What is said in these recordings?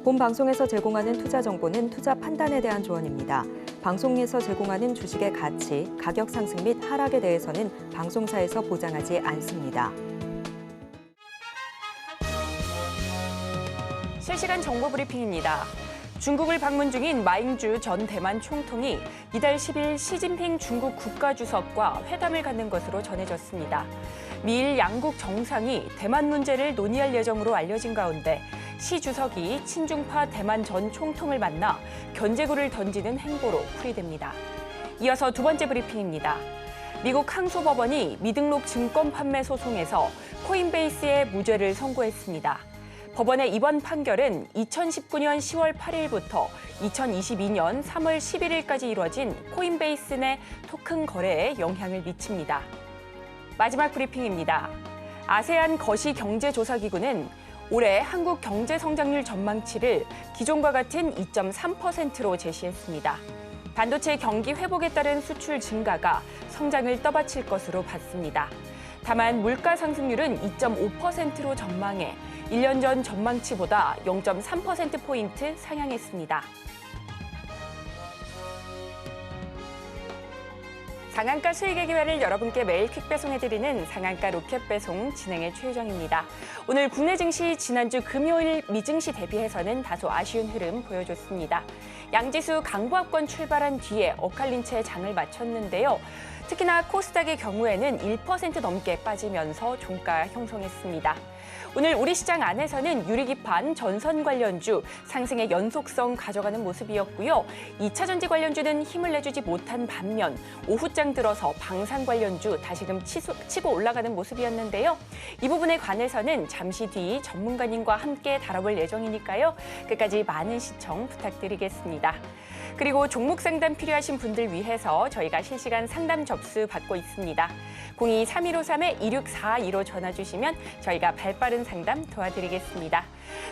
본 방송에서 제공하는 투자 정보는 투자 판단에 대한 조언입니다. 방송에서 제공하는 주식의 가치, 가격 상승 및 하락에 대해서는 방송사에서 보장하지 않습니다. 실시간 정보 브리핑입니다. 중국을 방문 중인 마잉주 전 대만 총통이 이달 10일 시진핑 중국 국가주석과 회담을 갖는 것으로 전해졌습니다. 미일 양국 정상이 대만 문제를 논의할 예정으로 알려진 가운데 시 주석이 친중파 대만 전 총통을 만나 견제구를 던지는 행보로 풀이됩니다. 이어서 두 번째 브리핑입니다. 미국 항소법원이 미등록 증권 판매 소송에서 코인베이스의 무죄를 선고했습니다. 법원의 이번 판결은 2019년 10월 8일부터 2022년 3월 11일까지 이뤄진 코인베이스 내 토큰 거래에 영향을 미칩니다. 마지막 브리핑입니다. 아세안 거시경제조사기구는 올해 한국 경제 성장률 전망치를 기존과 같은 2.3%로 제시했습니다. 반도체 경기 회복에 따른 수출 증가가 성장을 떠받칠 것으로 봤습니다. 다만 물가 상승률은 2.5%로 전망해 1년 전 전망치보다 0.3%포인트 상향했습니다. 상한가 수익의 기회를 여러분께 매일 퀵 배송해드리는 상한가 로켓 배송 진행의 최유정입니다. 오늘 국내 증시 지난주 금요일 미증시 대비해서는 다소 아쉬운 흐름 보여줬습니다. 양지수 강보합권 출발한 뒤에 엇갈린 채 장을 마쳤는데요. 특히나 코스닥의 경우에는 1% 넘게 빠지면서 종가 형성했습니다. 오늘 우리 시장 안에서는 유리기판, 전선 관련주 상승의 연속성 가져가는 모습이었고요. 2차 전지 관련주는 힘을 내주지 못한 반면 오후장 들어서 방산 관련주 다시금 치고 올라가는 모습이었는데요. 이 부분에 관해서는 잠시 뒤 전문가님과 함께 다뤄볼 예정이니까요. 끝까지 많은 시청 부탁드리겠습니다. 그리고 종목 상담 필요하신 분들 위해서 저희가 실시간 상담 접수 받고 있습니다. 02-3153-2642로 전화 주시면 저희가 발빠른 상담 도와드리겠습니다.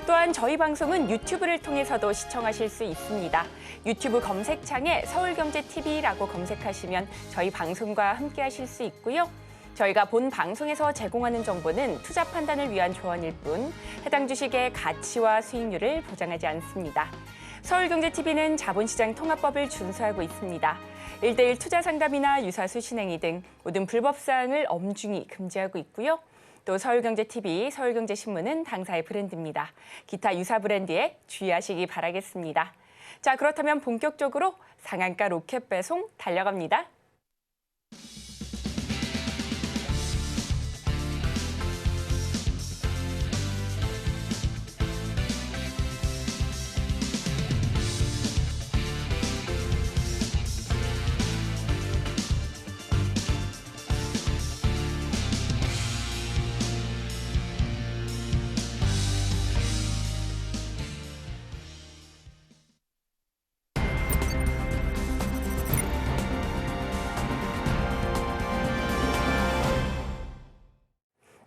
또한 저희 방송은 유튜브를 통해서도 시청하실 수 있습니다. 유튜브 검색창에 서울경제TV라고 검색하시면 저희 방송과 함께 하실 수 있고요. 저희가 본 방송에서 제공하는 정보는 투자 판단을 위한 조언일 뿐 해당 주식의 가치와 수익률을 보장하지 않습니다. 서울경제TV는 자본시장 통합법을 준수하고 있습니다. 1:1 투자 상담이나 유사수 신행위 등 모든 불법 사항을 엄중히 금지하고 있고요. 또 서울경제TV, 서울경제신문은 당사의 브랜드입니다. 기타 유사 브랜드에 주의하시기 바라겠습니다. 자, 그렇다면 본격적으로 상한가 로켓 배송 달려갑니다.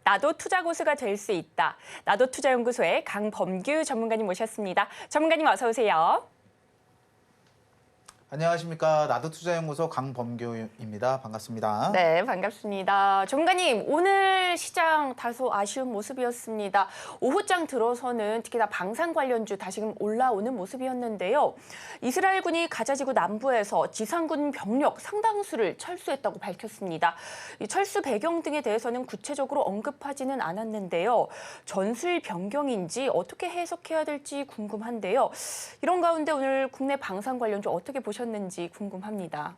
나도 투자 고수가 될 수 있다. 나도 투자연구소의 강범규 전문가님 모셨습니다. 전문가님 어서 오세요. 안녕하십니까. 나도 투자연구소 강범규입니다. 반갑습니다. 네, 반갑습니다. 전문가님, 오늘 시장 다소 아쉬운 모습이었습니다. 오후장 들어서는 특히나 방산 관련주 다시금 올라오는 모습이었는데요. 이스라엘군이 가자지구 남부에서 지상군 병력 상당수를 철수했다고 밝혔습니다. 이 철수 배경 등에 대해서는 구체적으로 언급하지는 않았는데요. 전술 변경인지 어떻게 해석해야 될지 궁금한데요. 이런 가운데 오늘 국내 방산 관련주 어떻게 보셨는지 궁금합니다.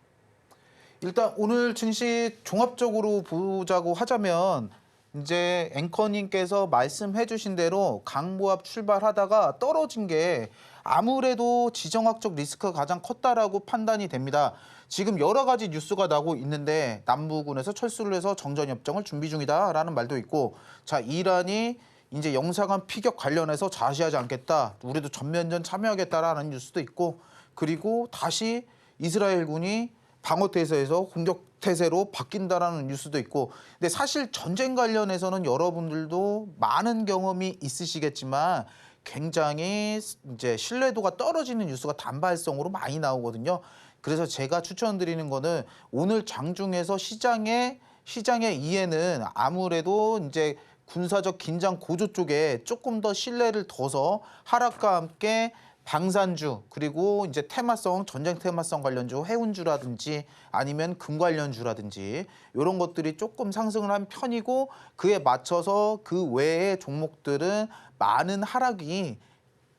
일단 오늘 증시 종합적으로 보자고 하자면 이제 앵커님께서 말씀해 주신 대로 강보합 출발하다가 떨어진 게 아무래도 지정학적 리스크가 가장 컸다라고 판단이 됩니다. 지금 여러 가지 뉴스가 나오고 있는데 남부군에서 철수를 해서 정전협정을 준비 중이다라는 말도 있고, 자, 이란이 이제 영사관 피격 관련해서 자시하지 않겠다, 우리도 전면전 참여하겠다라는 뉴스도 있고, 그리고 다시 이스라엘군이 방어태세에서 공격태세로 바뀐다라는 뉴스도 있고, 근데 사실 전쟁 관련해서는 여러분들도 많은 경험이 있으시겠지만 굉장히 이제 신뢰도가 떨어지는 뉴스가 단발성으로 많이 나오거든요. 그래서 제가 추천드리는 거는 오늘 장중에서 시장의 이해는 아무래도 이제 군사적 긴장 고조 쪽에 조금 더 신뢰를 둬서 하락과 함께 방산주 그리고 이제 테마성 전쟁 테마성 관련주 해운주라든지 아니면 금 관련주라든지 이런 것들이 조금 상승을 한 편이고 그에 맞춰서 그 외의 종목들은 많은 하락이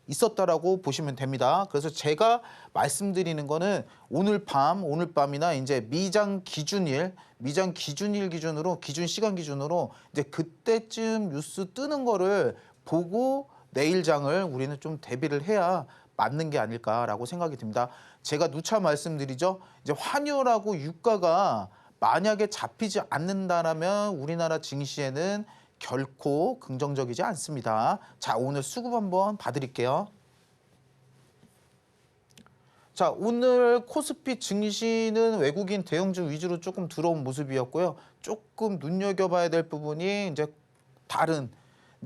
있었다라고 보시면 됩니다. 그래서 제가 말씀드리는 거는 오늘 밤이나 이제 미장 기준일 기준으로 기준 시간 기준으로 이제 그때쯤 뉴스 뜨는 거를 보고 내일장을 우리는 좀 대비를 해야 맞는 게 아닐까라고 생각이 듭니다. 제가 누차 말씀드리죠. 이제 환율하고 유가가 만약에 잡히지 않는다라면 우리나라 증시에는 결코 긍정적이지 않습니다. 자, 오늘 수급 한번 봐드릴게요. 자, 오늘 코스피 증시는 외국인 대형주 위주로 조금 들어온 모습이었고요. 조금 눈여겨봐야 될 부분이 이제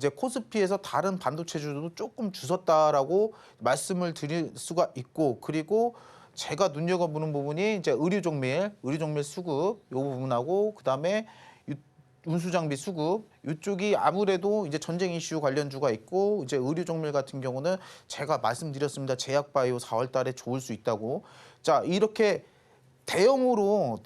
코스피에서 다른 반도체주도 조금 주섰다라고 말씀을 드릴 수가 있고, 그리고 제가 눈여겨보는 부분이 이제 의류 종밀 수급 이 부분하고 그다음에 운수장비 수급 이쪽이 아무래도 이제 전쟁 이슈 관련주가 있고 이제 의류 종밀 같은 경우는 제가 말씀드렸습니다. 제약바이오 4월달에 좋을 수 있다고. 자, 이렇게 대형으로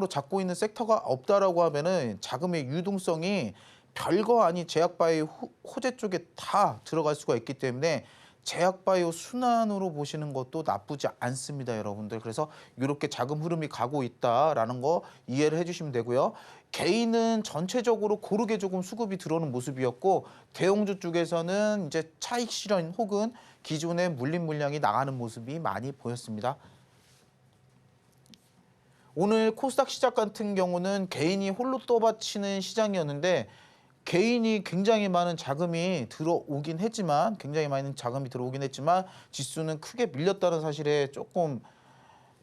잡고 있는 섹터가 없다라고 하면은 자금의 유동성이 별거 아닌 제약바이오 호재 쪽에 다 들어갈 수가 있기 때문에 제약바이오 순환으로 보시는 것도 나쁘지 않습니다, 여러분들. 그래서 이렇게 자금 흐름이 가고 있다라는 거 이해를 해주시면 되고요. 개인은 전체적으로 고르게 조금 수급이 들어오는 모습이었고 대형주 쪽에서는 이제 차익 실현 혹은 기존의 물린 물량이 나가는 모습이 많이 보였습니다. 오늘 코스닥 시작 같은 경우는 개인이 홀로 떠받치는 시장이었는데 개인이 굉장히 많은 자금이 들어오긴 했지만 지수는 크게 밀렸다는 사실에 조금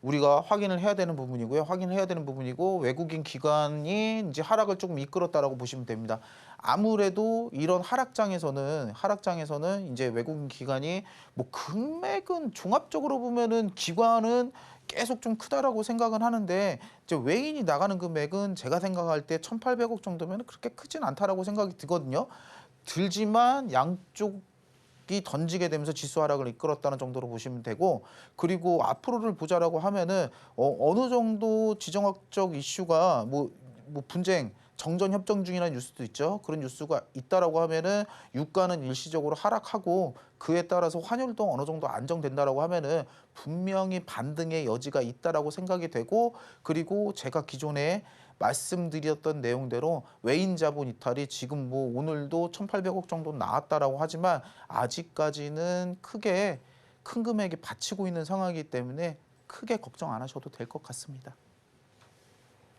우리가 확인을 해야 되는 부분이고 외국인 기관이 이제 하락을 조금 이끌었다라고 보시면 됩니다. 아무래도 이런 하락장에서는 이제 외국인 기관이 뭐 금액은 종합적으로 보면은 기관은 계속 좀 크다라고 생각은 하는데 이제 외인이 나가는 금액은 제가 생각할 때 1,800억 정도면 그렇게 크진 않다라고 생각이 들거든요. 들지만 양쪽이 던지게 되면서 지수 하락을 이끌었다는 정도로 보시면 되고, 그리고 앞으로를 보자라고 하면은 어느 정도 지정학적 이슈가 뭐 분쟁 정전 협정 중이라는 뉴스도 있죠. 그런 뉴스가 있다라고 하면은 유가는 일시적으로 하락하고 그에 따라서 환율도 어느 정도 안정된다라고 하면은 분명히 반등의 여지가 있다라고 생각이 되고, 그리고 제가 기존에 말씀드렸던 내용대로 외인 자본 이탈이 지금 뭐 오늘도 1,800억 정도 나왔다라고 하지만 아직까지는 크게 큰 금액이 받치고 있는 상황이기 때문에 크게 걱정 안 하셔도 될 것 같습니다.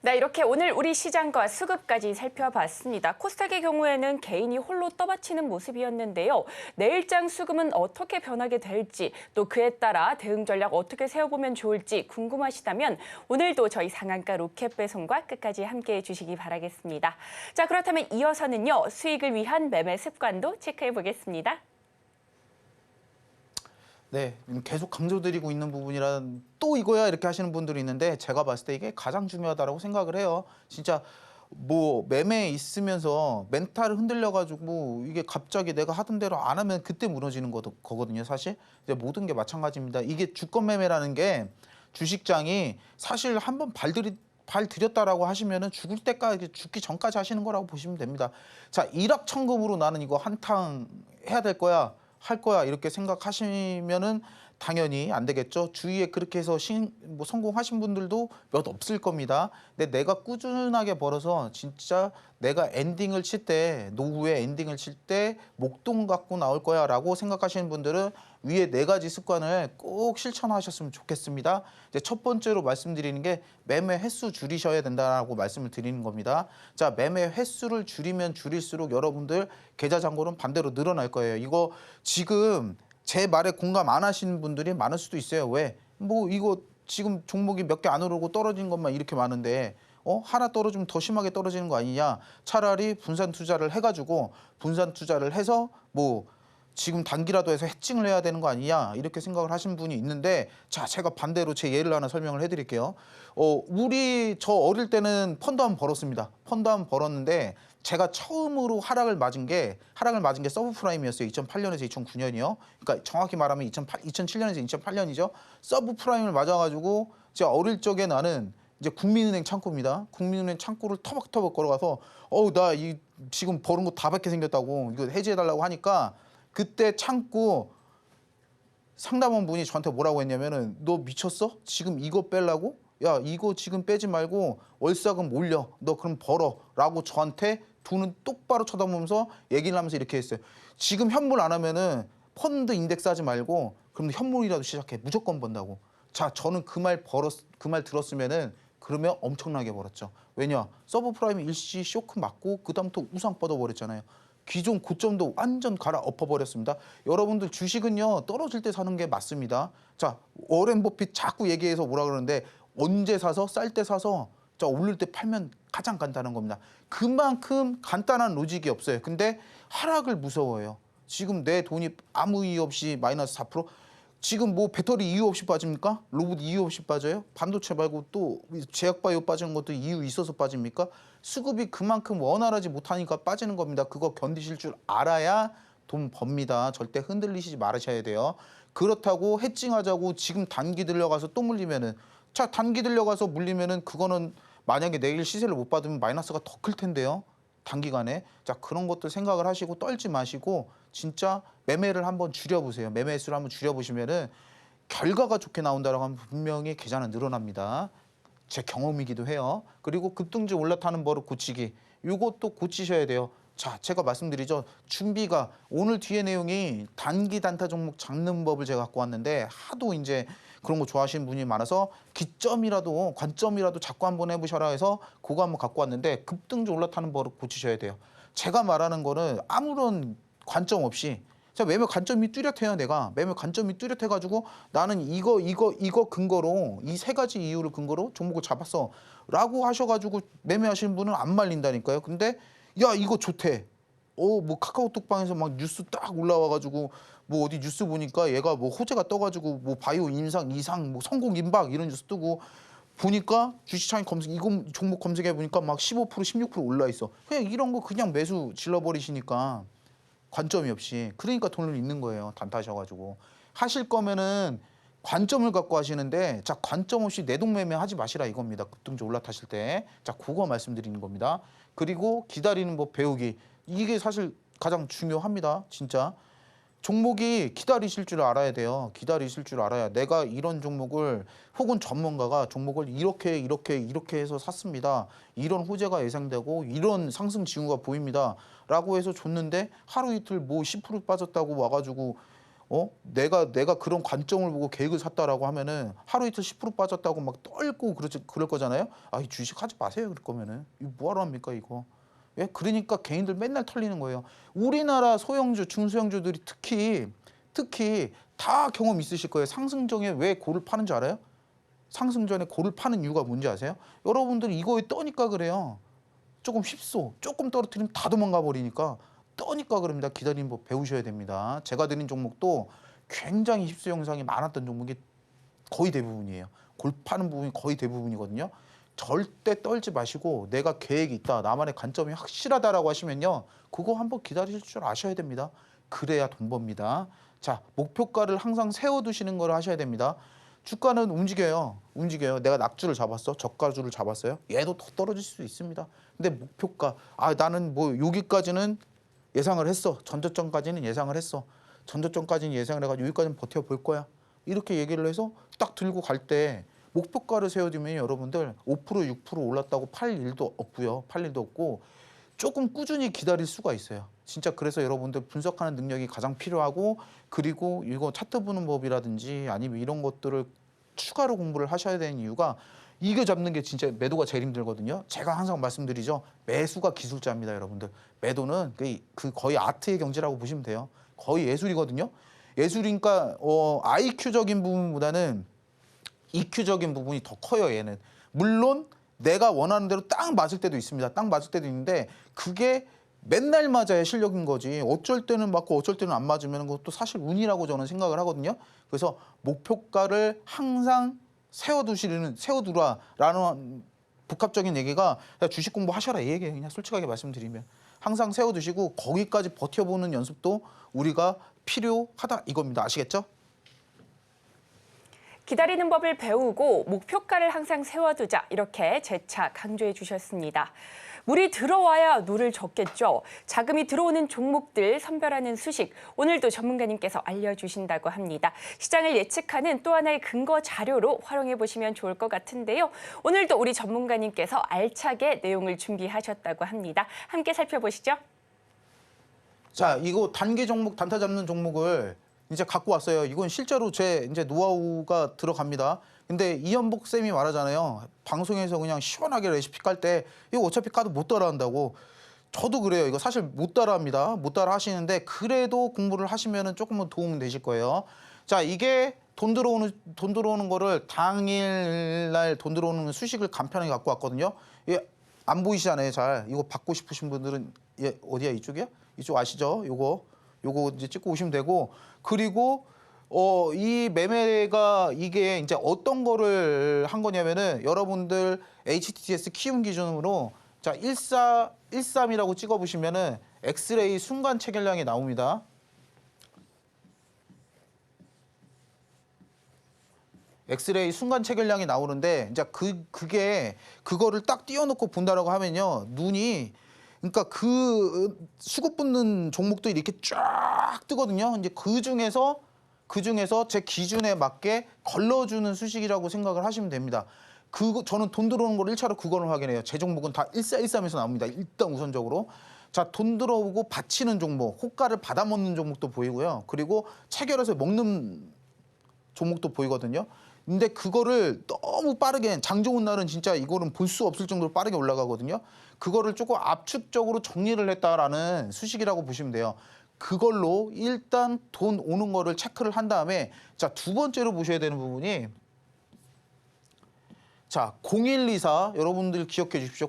네, 이렇게 오늘 우리 시장과 수급까지 살펴봤습니다. 코스닥의 경우에는 개인이 홀로 떠받치는 모습이었는데요. 내일장 수급은 어떻게 변하게 될지, 또 그에 따라 대응 전략 어떻게 세워보면 좋을지 궁금하시다면 오늘도 저희 상한가 로켓 배송과 끝까지 함께해 주시기 바라겠습니다. 자, 그렇다면 이어서는요, 수익을 위한 매매 습관도 체크해 보겠습니다. 네, 계속 강조드리고 있는 부분이란 또 이거야 이렇게 하시는 분들이 있는데 제가 봤을 때 이게 가장 중요하다고 생각을 해요. 진짜 뭐 매매에 있으면서 멘탈을 흔들려가지고 이게 갑자기 내가 하던 대로 안 하면 그때 무너지는 거거든요. 사실 이제 모든 게 마찬가지입니다. 이게 주권 매매라는 게 주식장이 사실 한번 발 들였다라고 하시면은 죽을 때까지 죽기 전까지 하시는 거라고 보시면 됩니다. 자, 일확천금으로 나는 이거 한탕 해야 될 거야. 할 거야 이렇게 생각하시면은 당연히 안 되겠죠. 주위에 그렇게 해서 성공하신 분들도 몇 없을 겁니다. 근데 내가 꾸준하게 벌어서 진짜 내가 엔딩을 칠 때, 노후에 엔딩을 칠 때 목돈 갖고 나올 거야 라고 생각하시는 분들은 위에 4가지 습관을 꼭 실천하셨으면 좋겠습니다. 이제 첫 번째로 말씀드리는 게 매매 횟수 줄이셔야 된다고 말씀을 드리는 겁니다. 자, 매매 횟수를 줄이면 줄일수록 여러분들 계좌 잔고는 반대로 늘어날 거예요. 이거 지금 제 말에 공감 안 하시는 분들이 많을 수도 있어요. 왜? 뭐 이거 지금 종목이 몇 개 안 오르고 떨어진 것만 이렇게 많은데 하나 떨어지면 더 심하게 떨어지는 거 아니냐. 차라리 분산 투자를 해가지고 분산 투자를 해서 뭐 지금 단기라도 해서 해칭을 해야 되는 거 아니냐 이렇게 생각을 하신 분이 있는데, 자, 제가 반대로 제 예를 하나 설명을 해드릴게요. 저 어릴 때는 펀드 한번 벌었습니다. 펀드 한번 벌었는데 제가 처음으로 하락을 맞은 게 서브프라임이었어요. 2008년에서 2009년이요. 그러니까 정확히 말하면 2007년에서 2008년이죠. 서브프라임을 맞아가지고 제가 어릴 적에 나는 이제 국민은행 창구입니다. 국민은행 창구를 터벅터벅 걸어가서 나 이 지금 버는 거 다 받게 생겼다고 이거 해지해달라고 하니까 그때 창구 상담원 분이 저한테 뭐라고 했냐면은 너 미쳤어? 지금 이거 빼려고? 야 이거 지금 빼지 말고 월세금 올려. 너 그럼 벌어. 라고 저한테 두 눈 똑바로 쳐다보면서 얘기를 하면서 이렇게 했어요. 지금 현물 안 하면은 펀드 인덱스 하지 말고 그럼 현물이라도 시작해. 무조건 번다고. 자 저는 그 말 들었으면은 그러면 엄청나게 벌었죠. 왜냐? 서브프라임 일시 쇼크 맞고 그다음부터 우상 뻗어버렸잖아요. 기존 고점도 완전 갈아엎어버렸습니다. 여러분들 주식은요 떨어질 때 사는 게 맞습니다. 자 워렌 버핏 자꾸 얘기해서 뭐라 그러는데 언제 사서 쌀 때 사서 자 오를 때 팔면 가장 간단한 겁니다. 그만큼 간단한 로직이 없어요. 근데 하락을 무서워해요. 지금 내 돈이 아무 이유 없이 마이너스 4%. 지금 뭐 배터리 이유 없이 빠집니까? 로봇 이유 없이 빠져요? 반도체 말고 또 제약바이오 빠지는 것도 이유 있어서 빠집니까? 수급이 그만큼 원활하지 못하니까 빠지는 겁니다. 그거 견디실 줄 알아야 돈 법니다. 절대 흔들리시지 말으셔야 돼요. 그렇다고 해칭하자고 지금 단기 들려가서 또 물리면은 자 단기 들려가서 물리면은 그거는 만약에 내일 시세를 못 받으면 마이너스가 더 클 텐데요. 단기간에 자 그런 것들 생각을 하시고 떨지 마시고 진짜 매매를 한번 줄여보세요. 매매 수를 한번 줄여보시면은 결과가 좋게 나온다라고 하면 분명히 계좌는 늘어납니다. 제 경험이기도 해요. 그리고 급등주 올라타는 버릇 고치기 이것도 고치셔야 돼요. 자 제가 말씀드리죠. 준비가 오늘 뒤에 내용이 단기 단타 종목 잡는 법을 제가 갖고 왔는데 하도 이제 그런 거 좋아하시는 분이 많아서 기점이라도 관점이라도 자꾸 한번 해보셔라 해서 그거 한번 갖고 왔는데 급등주 올라타는 버릇 고치셔야 돼요. 제가 말하는 거는 아무런 관점 없이 자 매매 관점이 뚜렷해요. 내가 매매 관점이 뚜렷해가지고 나는 이거 근거로 이 세 가지 이유를 근거로 종목을 잡았어 라고 하셔가지고 매매하시는 분은 안 말린다니까요. 근데 야 이거 좋대. 뭐 카카오톡방에서 막 뉴스 딱 올라와가지고 뭐 어디 뉴스 보니까 얘가 뭐 호재가 떠가지고 뭐 바이오 인상 이상 뭐 성공 임박 이런 뉴스 뜨고 보니까 주식창에 검색 이거 종목 검색해 보니까 막 15% 16% 올라 있어. 그냥 이런 거 그냥 매수 질러버리시니까 관점이 없이 그러니까 돈을 잃는 거예요. 단타하셔가지고 하실 거면은 관점을 갖고 하시는데 자 관점 없이 내동매매 하지 마시라 이겁니다. 급등주 올라타실 때 자 그거 말씀드리는 겁니다. 그리고 기다리는 법 배우기 이게 사실 가장 중요합니다. 진짜 종목이 기다리실 줄 알아야 돼요. 기다리실 줄 알아야 내가 이런 종목을 혹은 전문가가 종목을 이렇게 해서 샀습니다. 이런 호재가 예상되고 이런 상승 징후가 보입니다. 라고 해서 줬는데 하루 이틀 뭐 10% 빠졌다고 와가지고 내가 그런 관점을 보고 계획을 샀다라고 하면은 하루 이틀 10% 빠졌다고 막 떨고 그럴 거잖아요. 이 주식 하지 마세요. 그럴 거면은 이거 뭐하러 합니까 이거. 예? 그러니까 개인들 맨날 털리는 거예요. 우리나라 소형주, 중소형주들이 특히 다 경험 있으실 거예요. 상승 전에 왜 고를 파는 줄 알아요? 상승 전에 고를 파는 이유가 뭔지 아세요? 여러분들이 이거에 떠니까 그래요. 조금 휩소, 조금 떨어뜨리면 다 도망가 버리니까 떠니까 그럽니다. 기다리는 법 배우셔야 됩니다. 제가 드린 종목도 굉장히 휩소 영상이 많았던 종목이 거의 대부분이에요. 골 파는 부분이 거의 대부분이거든요. 절대 떨지 마시고 내가 계획이 있다. 나만의 관점이 확실하다라고 하시면요. 그거 한번 기다리실 줄 아셔야 됩니다. 그래야 돈 법니다. 자, 목표가를 항상 세워두시는 걸 하셔야 됩니다. 주가는 움직여요. 내가 낙주를 잡았어. 저가주를 잡았어요. 얘도 더 떨어질 수 있습니다. 근데 목표가 나는 뭐 여기까지는 예상을 했어. 전저점까지는 예상을 했어. 전저점까지는 예상을 해가지고 여기까지는 버텨볼 거야. 이렇게 얘기를 해서 딱 들고 갈 때 목표가를 세워두면 여러분들 5% 6% 올랐다고 팔 일도 없고요. 팔 일도 없고 조금 꾸준히 기다릴 수가 있어요. 진짜 그래서 여러분들 분석하는 능력이 가장 필요하고 그리고 이거 차트 보는 법이라든지 아니면 이런 것들을 추가로 공부를 하셔야 되는 이유가 이거 잡는 게 진짜 매도가 제일 힘들거든요. 제가 항상 말씀드리죠. 매수가 기술자입니다, 여러분들. 매도는 그 거의 아트의 경지라고 보시면 돼요. 거의 예술이거든요. 예술이니까 IQ적인 부분보다는 EQ적인 부분이 더 커요, 얘는. 물론 내가 원하는 대로 딱 맞을 때도 있습니다. 딱 맞을 때도 있는데 그게 맨날 맞아야 실력인 거지. 어쩔 때는 맞고 어쩔 때는 안 맞으면 그것도 사실 운이라고 저는 생각을 하거든요. 그래서 목표가를 항상 세워두라라는 복합적인 얘기가 주식 공부하셔라 이 얘기예요. 그냥 솔직하게 말씀드리면. 항상 세워두시고 거기까지 버텨보는 연습도 우리가 필요하다 이겁니다. 아시겠죠? 기다리는 법을 배우고 목표가를 항상 세워두자 이렇게 재차 강조해 주셨습니다. 물이 들어와야 노를 젓겠죠. 자금이 들어오는 종목들 선별하는 수식 오늘도 전문가님께서 알려주신다고 합니다. 시장을 예측하는 또 하나의 근거 자료로 활용해 보시면 좋을 것 같은데요. 오늘도 우리 전문가님께서 알차게 내용을 준비하셨다고 합니다. 함께 살펴보시죠. 자, 이거 단기 종목, 단타 잡는 종목을 이제 갖고 왔어요. 이건 실제로 제 이제 노하우가 들어갑니다. 근데 이현복 쌤이 말하잖아요. 방송에서 그냥 시원하게 레시피 깔 때 이거 어차피 까도 못 따라한다고. 저도 그래요. 이거 사실 못 따라합니다. 못 따라 하시는데 그래도 공부를 하시면은 조금은 도움 되실 거예요. 자, 이게 돈 들어오는 거를 당일날 돈 들어오는 수식을 간편하게 갖고 왔거든요. 이게 안 보이시잖아요, 잘. 이거 받고 싶으신 분들은 어디야, 이쪽이야? 이쪽 아시죠? 요거 이제 찍고 오시면 되고, 그리고 이 매매가 이게 이제 어떤 거를 한 거냐면은 여러분들 HTS 키움 기준으로 자 1413이라고 찍어 보시면은 엑스레이 순간 체결량이 나옵니다. 엑스레이 순간 체결량이 나오는데 이제 그거를 딱 띄워놓고 본다라고 하면요, 눈이 그러니까 그 수급 붙는 종목도 이렇게 쫙 뜨거든요. 이제 그 중에서 제 기준에 맞게 걸러주는 수식이라고 생각을 하시면 됩니다. 저는 돈 들어오는 걸 1차로 그거를 확인해요. 제 종목은 다 1413에서 나옵니다. 일단 우선적으로. 자, 돈 들어오고 받치는 종목, 호가를 받아먹는 종목도 보이고요. 그리고 체결해서 먹는 종목도 보이거든요. 근데 그거를 너무 빠르게, 장 좋은 날은 진짜 이거는 볼 수 없을 정도로 빠르게 올라가거든요. 그거를 조금 압축적으로 정리를 했다라는 수식이라고 보시면 돼요. 그걸로 일단 돈 오는 거를 체크를 한 다음에, 자, 두 번째로 보셔야 되는 부분이, 자, 0124 여러분들 기억해 주십시오.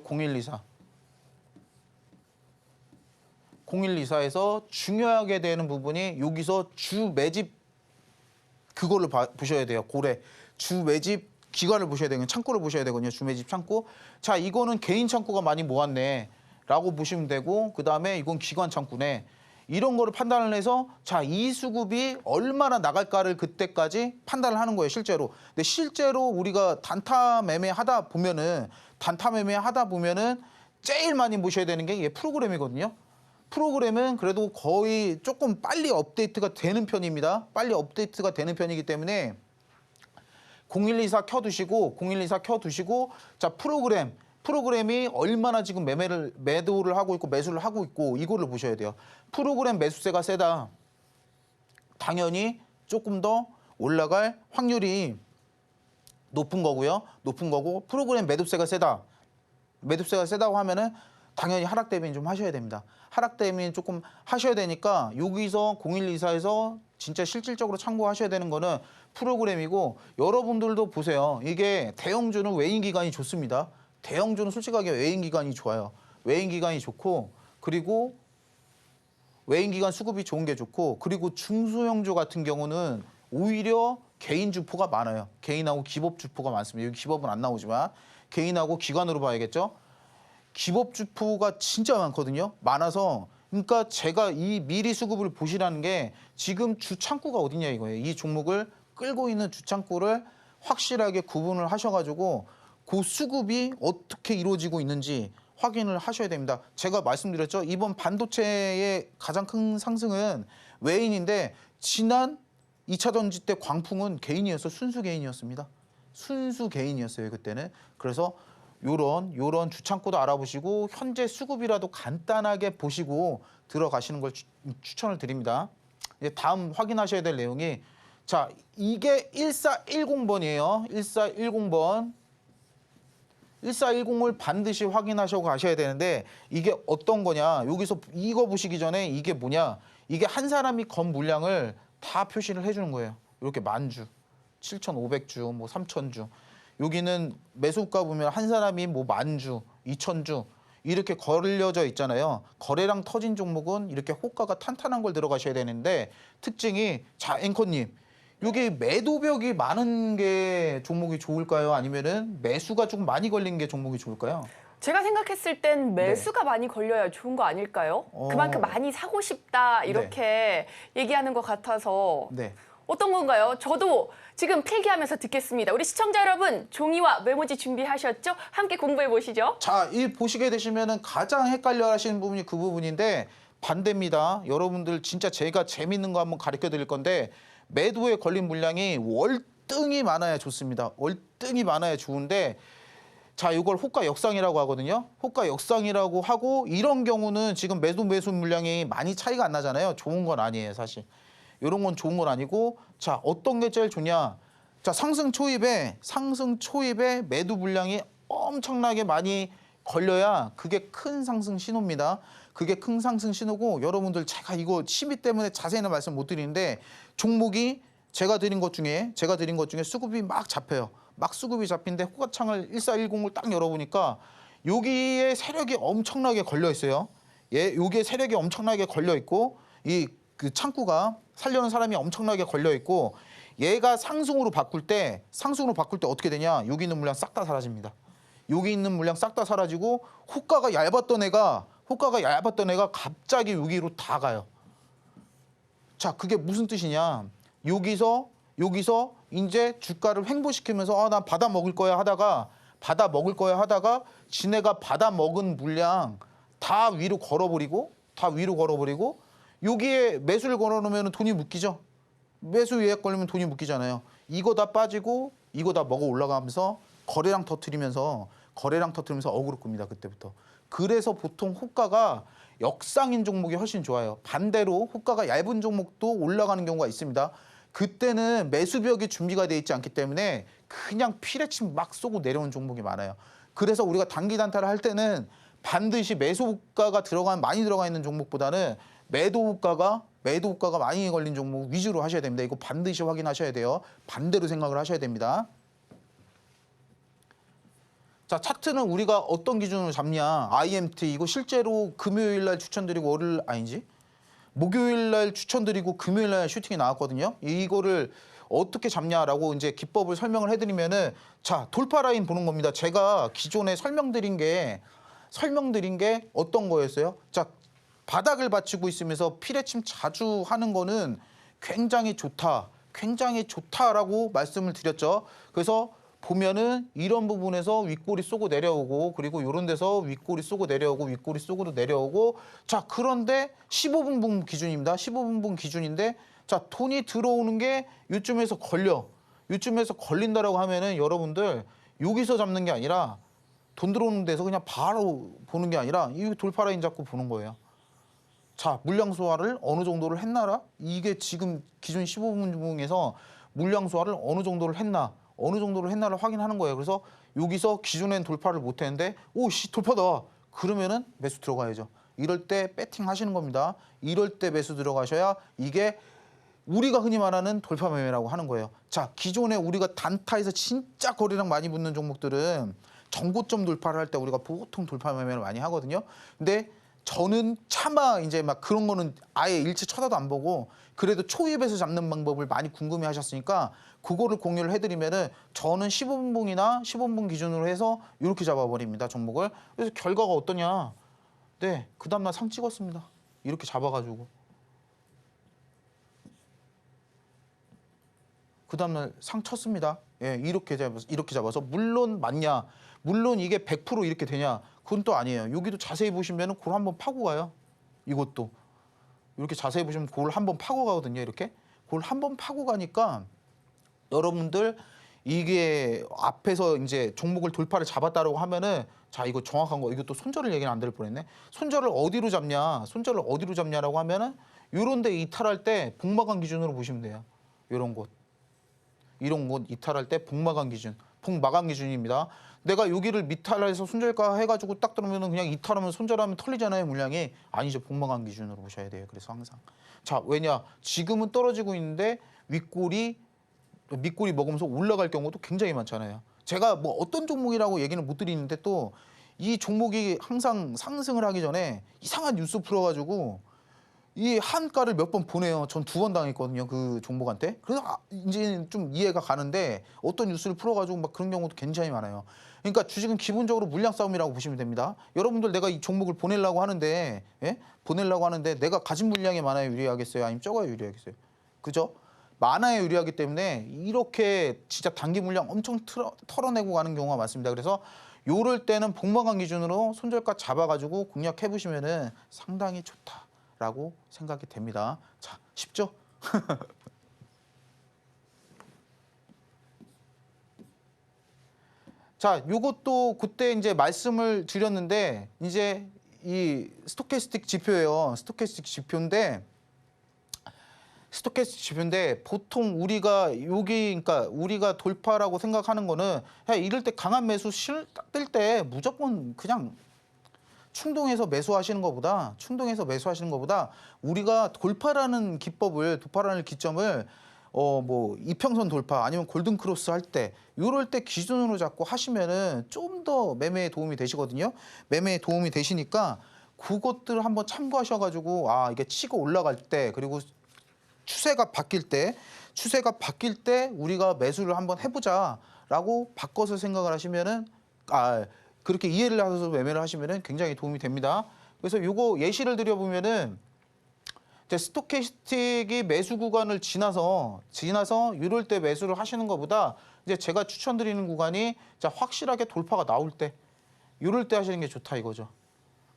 0124에서 중요하게 되는 부분이 여기서 주 매집 그걸로 보셔야 돼요. 고래 주 매집 기관을 보셔야 되거든요. 창구를 보셔야 되거든요. 주 매집 창구. 자, 이거는 개인 창구가 많이 모았네 라고 보시면 되고, 그 다음에 이건 기관 창구네. 이런 거를 판단을 해서 자, 이 수급이 얼마나 나갈까를 그때까지 판단을 하는 거예요, 실제로. 근데 실제로 우리가 단타 매매하다 보면은 제일 많이 보셔야 되는 게 프로그램이거든요. 프로그램은 그래도 거의 조금 빨리 업데이트가 되는 편입니다. 빨리 업데이트가 되는 편이기 때문에 0124 켜두시고, 자, 프로그램이 얼마나 지금 매도를 하고 있고 매수를 하고 있고 이거를 보셔야 돼요. 프로그램 매수세가 세다. 당연히 조금 더 올라갈 확률이 높은 거고요. 프로그램 매도세가 세다고 하면은 당연히 하락 대비는 좀 하셔야 됩니다. 하락 대비는 조금 하셔야 되니까 여기서 0124에서 진짜 실질적으로 참고하셔야 되는 거는 프로그램이고, 여러분들도 보세요. 이게 대형주는 외인 기간이 좋습니다. 대형주는 솔직하게 외인 기간이 좋아요. 외인 기간이 좋고, 그리고 외인 기간 수급이 좋은 게 좋고, 그리고 중소형주 같은 경우는 오히려 개인 주포가 많아요. 개인하고 기법 주포가 많습니다. 여기 기법은 안 나오지만 개인하고 기관으로 봐야겠죠. 기법 주포가 진짜 많거든요. 많아서, 그러니까 제가 이 미리 수급을 보시라는 게 지금 주 창구가 어디냐 이거예요. 이 종목을 끌고 있는 주 창구를 확실하게 구분을 하셔가지고 그 수급이 어떻게 이루어지고 있는지 확인을 하셔야 됩니다. 제가 말씀드렸죠. 이번 반도체의 가장 큰 상승은 외인인데, 지난 2차 전지 때 광풍은 개인이었어. 순수 개인이었습니다. 순수 개인이었어요, 그때는. 그래서 요런 주창구도 알아보시고 현재 수급이라도 간단하게 보시고 들어가시는 걸 추천을 드립니다. 이제 다음 확인하셔야 될 내용이, 자, 이게 1410번이에요. 1410번. 1410을 반드시 확인하시고 가셔야 되는데, 이게 어떤 거냐. 여기서 이거 보시기 전에 이게 뭐냐. 이게 한 사람이 건 물량을 다 표시를 해주는 거예요. 이렇게 10,000주, 7,500주, 뭐 3,000주. 여기는 매수가 보면 한 사람이 뭐 10,000주, 2,000주 이렇게 걸려져 있잖아요. 거래량 터진 종목은 이렇게 호가가 탄탄한 걸 들어가셔야 되는데, 특징이, 자, 앵커님, 여기 매도벽이 많은 게 종목이 좋을까요? 아니면은 매수가 조금 많이 걸린 게 종목이 좋을까요? 제가 생각했을 땐 매수가 많이 걸려야 좋은 거 아닐까요? 그만큼 많이 사고 싶다 이렇게 얘기하는 것 같아서 네. 어떤 건가요? 저도 지금 필기하면서 듣겠습니다. 우리 시청자 여러분 종이와 메모지 준비하셨죠? 함께 공부해 보시죠. 자, 이 보시게 되시면은 가장 헷갈려 하시는 부분이 그 부분인데 반대입니다. 여러분들 진짜 제가 재밌는 거 한번 가르쳐 드릴 건데 매도에 걸린 물량이 월등히 많아야 좋습니다. 월등히 많아야 좋은데 자, 이걸 호가 역상이라고 하거든요. 호가 역상이라고 하고 이런 경우는 지금 매수 물량이 많이 차이가 안 나잖아요. 좋은 건 아니에요, 사실. 이런 건 좋은 건 아니고 자, 어떤 게 제일 좋냐? 자, 상승 초입에 매도 물량이 엄청나게 많이 걸려야 그게 큰 상승 신호입니다. 그게 큰 상승 신호고 여러분들 제가 이거 심의 때문에 자세히는 말씀 못 드리는데 종목이 제가 드린 것 중에 수급이 막 잡혀요. 막 수급이 잡힌데 호가창을 1410을 딱 열어보니까 여기에 세력이 엄청나게 걸려 있어요. 예, 여기에 세력이 엄청나게 걸려 있고 이 그 창구가 살려는 사람이 엄청나게 걸려 있고 얘가 상승으로 바꿀 때 어떻게 되냐? 여기 있는 물량 싹 다 사라집니다. 여기 있는 물량 싹 다 사라지고 호가가 얇았던 애가 갑자기 여기로 다 가요. 자, 그게 무슨 뜻이냐? 여기서 이제 주가를 횡보시키면서 난 받아 먹을 거야 하다가 지네가 받아 먹은 물량 다 위로 걸어버리고 여기에 매수를 걸어놓으면 돈이 묶이죠. 매수 예약 걸리면 돈이 묶이잖아요. 이거 다 빠지고 이거 다 먹어 올라가면서 거래량 터트리면서 어그로 끕니다. 그때부터. 그래서 보통 호가가 역상인 종목이 훨씬 좋아요. 반대로 호가가 얇은 종목도 올라가는 경우가 있습니다. 그때는 매수벽이 준비가 돼 있지 않기 때문에 그냥 피레침 막 쏘고 내려온 종목이 많아요. 그래서 우리가 단기 단타를 할 때는 반드시 매수 호가가 많이 들어가 있는 종목보다는 매도 호가가 많이 걸린 종목 위주로 하셔야 됩니다. 이거 반드시 확인하셔야 돼요. 반대로 생각을 하셔야 됩니다. 자, 차트는 우리가 어떤 기준으로 잡냐? IMT 이거 실제로 금요일 날 추천드리고 목요일 날 추천드리고 금요일 날 슈팅이 나왔거든요. 이거를 어떻게 잡냐라고 이제 기법을 설명을 해드리면은 자, 돌파 라인 보는 겁니다. 제가 기존에 설명드린 게 어떤 거였어요? 자, 바닥을 받치고 있으면서 피레침 자주 하는 거는 굉장히 좋다라고 말씀을 드렸죠. 그래서 보면은 이런 부분에서 윗꼬리 쏘고 내려오고 그리고 이런 데서 윗꼬리 쏘고 내려오고 자, 그런데 15분분 기준입니다. 15분분 기준인데 자, 돈이 들어오는 게 이쯤에서 걸린다라고 하면은 여러분들 여기서 잡는 게 아니라 돈 들어오는 데서 그냥 바로 보는 게 아니라 이 돌파 라인 잡고 보는 거예요. 자, 물량 소화를 어느 정도를 했나라? 이게 지금 기준 15분에서 물량 소화를 어느 정도를 했나를 확인하는 거예요. 그래서 여기서 기존엔 돌파를 못 했는데 오씨 돌파다. 그러면은 매수 들어가야죠. 이럴 때 배팅 하시는 겁니다. 이럴 때 매수 들어가셔야 이게 우리가 흔히 말하는 돌파 매매라고 하는 거예요. 자, 기존에 우리가 단타에서 진짜 거래량 많이 붙는 종목들은 정고점 돌파를 할 때 우리가 보통 돌파 매매를 많이 하거든요. 근데 저는 차마 이제 막 그런 거는 아예 일체 쳐다도 안 보고 그래도 초입에서 잡는 방법을 많이 궁금해 하셨으니까 그거를 공유를 해드리면은 저는 15분봉 기준으로 해서 이렇게 잡아버립니다. 종목을. 그래서 결과가 어떠냐. 네, 그 다음날 상 찍었습니다. 이렇게 잡아가지고. 그 다음날 상 쳤습니다. 예, 이렇게 잡아서 물론 맞냐. 물론 이게 100% 이렇게 되냐. 그건 또 아니에요. 여기도 자세히 보시면은 그걸 한번 파고 가요. 이것도. 이렇게 자세히 보시면 그걸 한번 파고 가거든요. 이렇게. 그걸 한번 파고 가니까 여러분들 이게 앞에서 이제 종목을 돌파를 잡았다라고 하면은 자, 이거 정확한 거. 이것도 손절을 얘기는 안 드릴 뻔했네. 손절을 어디로 잡냐라고 하면은 요런 데 이탈할 때 복마감 기준으로 보시면 돼요. 요런 곳. 이런 곳 이탈할 때 복마감 기준입니다. 내가 여기를 미탈해서 손절가 해가지고 딱 들어오면 그냥 이탈하면 손절하면 털리잖아요. 물량이. 아니죠. 복마감 기준으로 보셔야 돼요. 그래서 항상. 자, 왜냐. 지금은 떨어지고 있는데 밑꼬리 먹으면서 올라갈 경우도 굉장히 많잖아요. 제가 뭐 어떤 종목이라고 얘기는 못 드리는데 또 이 종목이 항상 상승을 하기 전에 이상한 뉴스 풀어가지고 이 한가를 몇 번 보내요. 전 2번 당했거든요. 그 종목한테. 그래서 이제 좀 이해가 가는데 어떤 뉴스를 풀어가지고 막 그런 경우도 굉장히 많아요. 그러니까 주식은 기본적으로 물량 싸움이라고 보시면 됩니다. 여러분들 내가 이 종목을 보내려고 하는데, 예? 보내려고 하는데 내가 가진 물량이 많아야 유리하겠어요? 아니면 적어야 유리하겠어요? 그죠? 많아야 유리하기 때문에 이렇게 진짜 단기 물량 엄청 털어내고 가는 경우가 많습니다. 그래서 요럴 때는 복마감 기준으로 손절가 잡아가지고 공략해 보시면은 상당히 좋다라고 생각이 됩니다. 자, 쉽죠? 자, 요것도 그때 이제 말씀을 드렸는데 이제 이 스토캐스틱 지표예요. 스토캐스틱 지표인데 보통 우리가 그러니까 우리가 돌파라고 생각하는 거는 야, 이럴 때 강한 매수 뜰 때 무조건 그냥 충동해서 매수하시는 것보다 우리가 돌파라는 기점을 뭐 이평선 돌파 아니면 골든 크로스 할 때 이럴 때 기준으로 잡고 하시면은 좀 더 매매에 도움이 되시거든요. 매매에 도움이 되시니까 그것들을 한번 참고하셔가지고 아 이게 치고 올라갈 때 그리고 추세가 바뀔 때 우리가 매수를 한번 해보자라고 바꿔서 생각을 하시면은 그렇게 이해를 하셔서 매매를 하시면은 굉장히 도움이 됩니다. 그래서 요거 예시를 드려보면은 이제 스토캐스틱이 매수 구간을 지나서 이럴 때 매수를 하시는 것보다 이제 제가 추천드리는 구간이 확실하게 돌파가 나올 때 이럴 때 하시는 게 좋다 이거죠.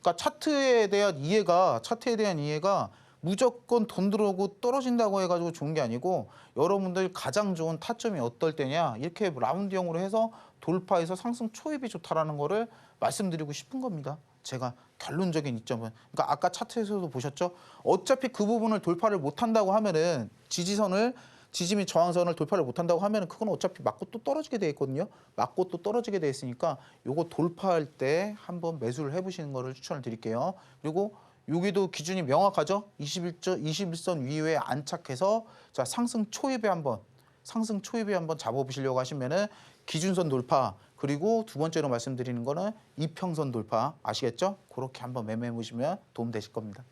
그러니까 차트에 대한 이해가 무조건 돈 들어오고 떨어진다고 해가지고 좋은 게 아니고 여러분들 가장 좋은 타점이 어떨 때냐 이렇게 라운드형으로 해서 돌파해서 상승 초입이 좋다라는 거를 말씀드리고 싶은 겁니다. 제가 결론적인 이점은 그러니까 아까 차트에서도 보셨죠? 어차피 그 부분을 돌파를 못한다고 하면은 지지 및 저항선을 돌파를 못한다고 하면은 그건 어차피 맞고 또 떨어지게 돼 있거든요. 맞고 또 떨어지게 돼 있으니까 요거 돌파할 때 한번 매수를 해보시는 거를 추천을 드릴게요. 그리고 여기도 기준이 명확하죠. 21선 위에 안착해서 자 상승 초입에 한번 잡아보시려고 하시면은 기준선 돌파 그리고 두 번째로 말씀드리는 거는 이평선 돌파 아시겠죠? 그렇게 한번 매매해 보시면 도움 되실 겁니다.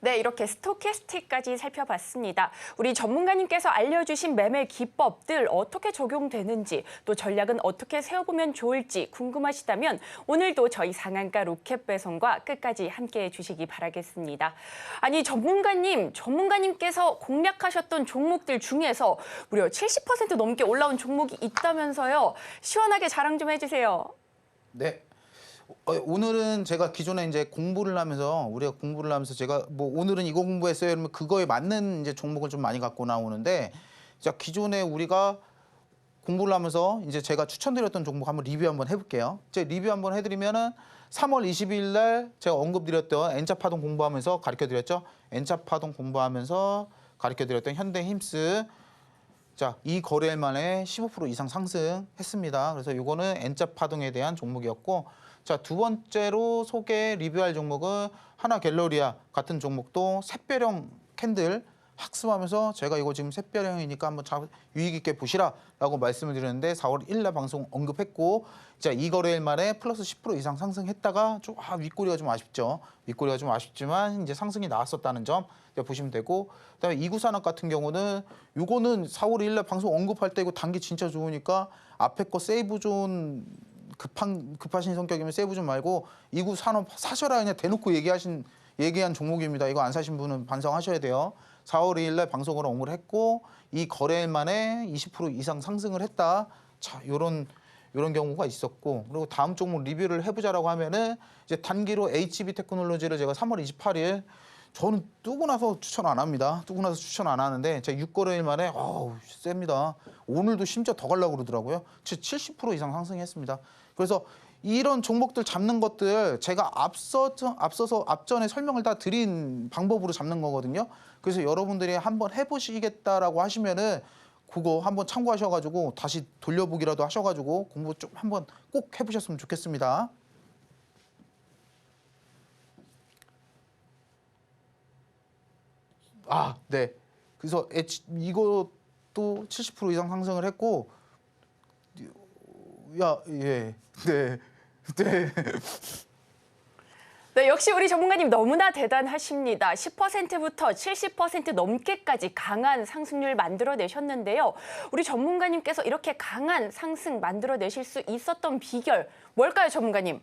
네, 이렇게 스토캐스틱까지 살펴봤습니다. 우리 전문가님께서 알려주신 매매 기법들 어떻게 적용되는지 또 전략은 어떻게 세워보면 좋을지 궁금하시다면 오늘도 저희 상한가 로켓 배송과 끝까지 함께해 주시기 바라겠습니다. 아니 전문가님께서 공략하셨던 종목들 중에서 무려 70% 넘게 올라온 종목이 있다면서요. 시원하게 자랑 좀 해주세요. 네. 오늘은 제가 기존에 이제 우리가 공부를 하면서 제가 뭐 오늘은 이거 공부했어요. 그러면 그거에 맞는 이제 종목을 좀 많이 갖고 나오는데 자 기존에 우리가 공부를 하면서 이제 제가 추천드렸던 종목 한번 리뷰 한번 해볼게요. 제가 리뷰 한번 해드리면은 3월 20일 날 제가 언급드렸던 N차 파동 공부하면서 가르쳐드렸죠. N차 파동 공부하면서 가르쳐드렸던 현대힘스 자, 이 거래일 만에 15% 이상 상승했습니다. 그래서 이거는 N자 파동에 대한 종목이었고 자, 두 번째로 리뷰할 종목은 하나갤러리아 같은 종목도 샛별형 캔들 학습하면서 제가 이거 지금 샛별형이니까 한번 유익 있게 보시라라고 말씀을 드렸는데 4월 1일 날 방송 언급했고 자, 이 거래일 만에 플러스 10% 이상 상승했다가 좀 윗꼬리가 좀 아쉽죠. 윗꼬리가 좀 아쉽지만 이제 상승이 나왔었다는 점 보시면 되고 그다음에 이구산업 같은 경우는 요거는 4월 2일 날 방송 언급할 때 이거 단기 진짜 좋으니까 앞에 거 세이브존 급하신 성격이면 세이브존 말고 이구산업 사셔라 그냥 대놓고 얘기한 종목입니다. 이거 안 사신 분은 반성하셔야 돼요. 4월 2일 날 방송으로 언급을 했고 이 거래일 만에 20% 이상 상승을 했다. 자, 요런 경우가 있었고 그리고 다음 종목 리뷰를 해보자라고 하면은 이제 단기로 HB 테크놀로지를 제가 3월 28일 저는 뜨고 나서 추천 안 합니다. 뜨고 나서 추천 안 하는데 제가 6거래일 만에 셉니다. 오늘도 심지어 더 가려고 그러더라고요. 70% 이상 상승했습니다. 그래서 이런 종목들 잡는 것들 제가 앞서서 앞전에 설명을 다 드린 방법으로 잡는 거거든요. 그래서 여러분들이 한번 해보시겠다라고 하시면은 그거 한번 참고하셔가지고 다시 돌려보기라도 하셔가지고 공부 좀 한번 꼭 해보셨으면 좋겠습니다. 네. 그래서 이것도 70% 이상 상승을 했고, 네. 네, 역시 우리 전문가님 너무나 대단하십니다. 10%부터 70% 넘게까지 강한 상승률 만들어내셨는데요. 우리 전문가님께서 이렇게 강한 상승 만들어내실 수 있었던 비결 뭘까요, 전문가님?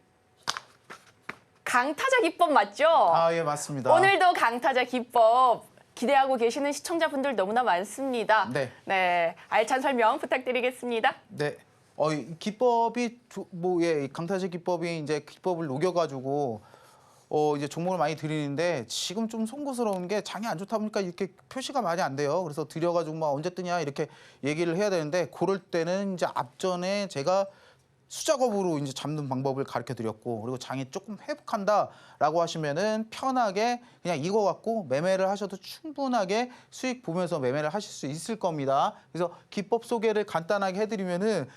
강타자 기법 맞죠? 아, 예, 맞습니다. 오늘도 강타자 기법 기대하고 계시는 시청자분들 너무나 많습니다. 네. 네, 알찬 설명 부탁드리겠습니다. 네. 이 기법이 강타제 기법이 이제 기법을 녹여가지고 이제 종목을 많이 드리는데 지금 좀 송구스러운 게 장이 안 좋다 보니까 이렇게 표시가 많이 안 돼요. 그래서 드려가지고 막 언제 뜨냐 이렇게 얘기를 해야 되는데 그럴 때는 이제 앞전에 제가 수작업으로 이제 잡는 방법을 가르쳐 드렸고 그리고 장이 조금 회복한다라고 하시면은 편하게 그냥 이거 갖고 매매를 하셔도 충분하게 수익 보면서 매매를 하실 수 있을 겁니다. 그래서 기법 소개를 간단하게 해드리면은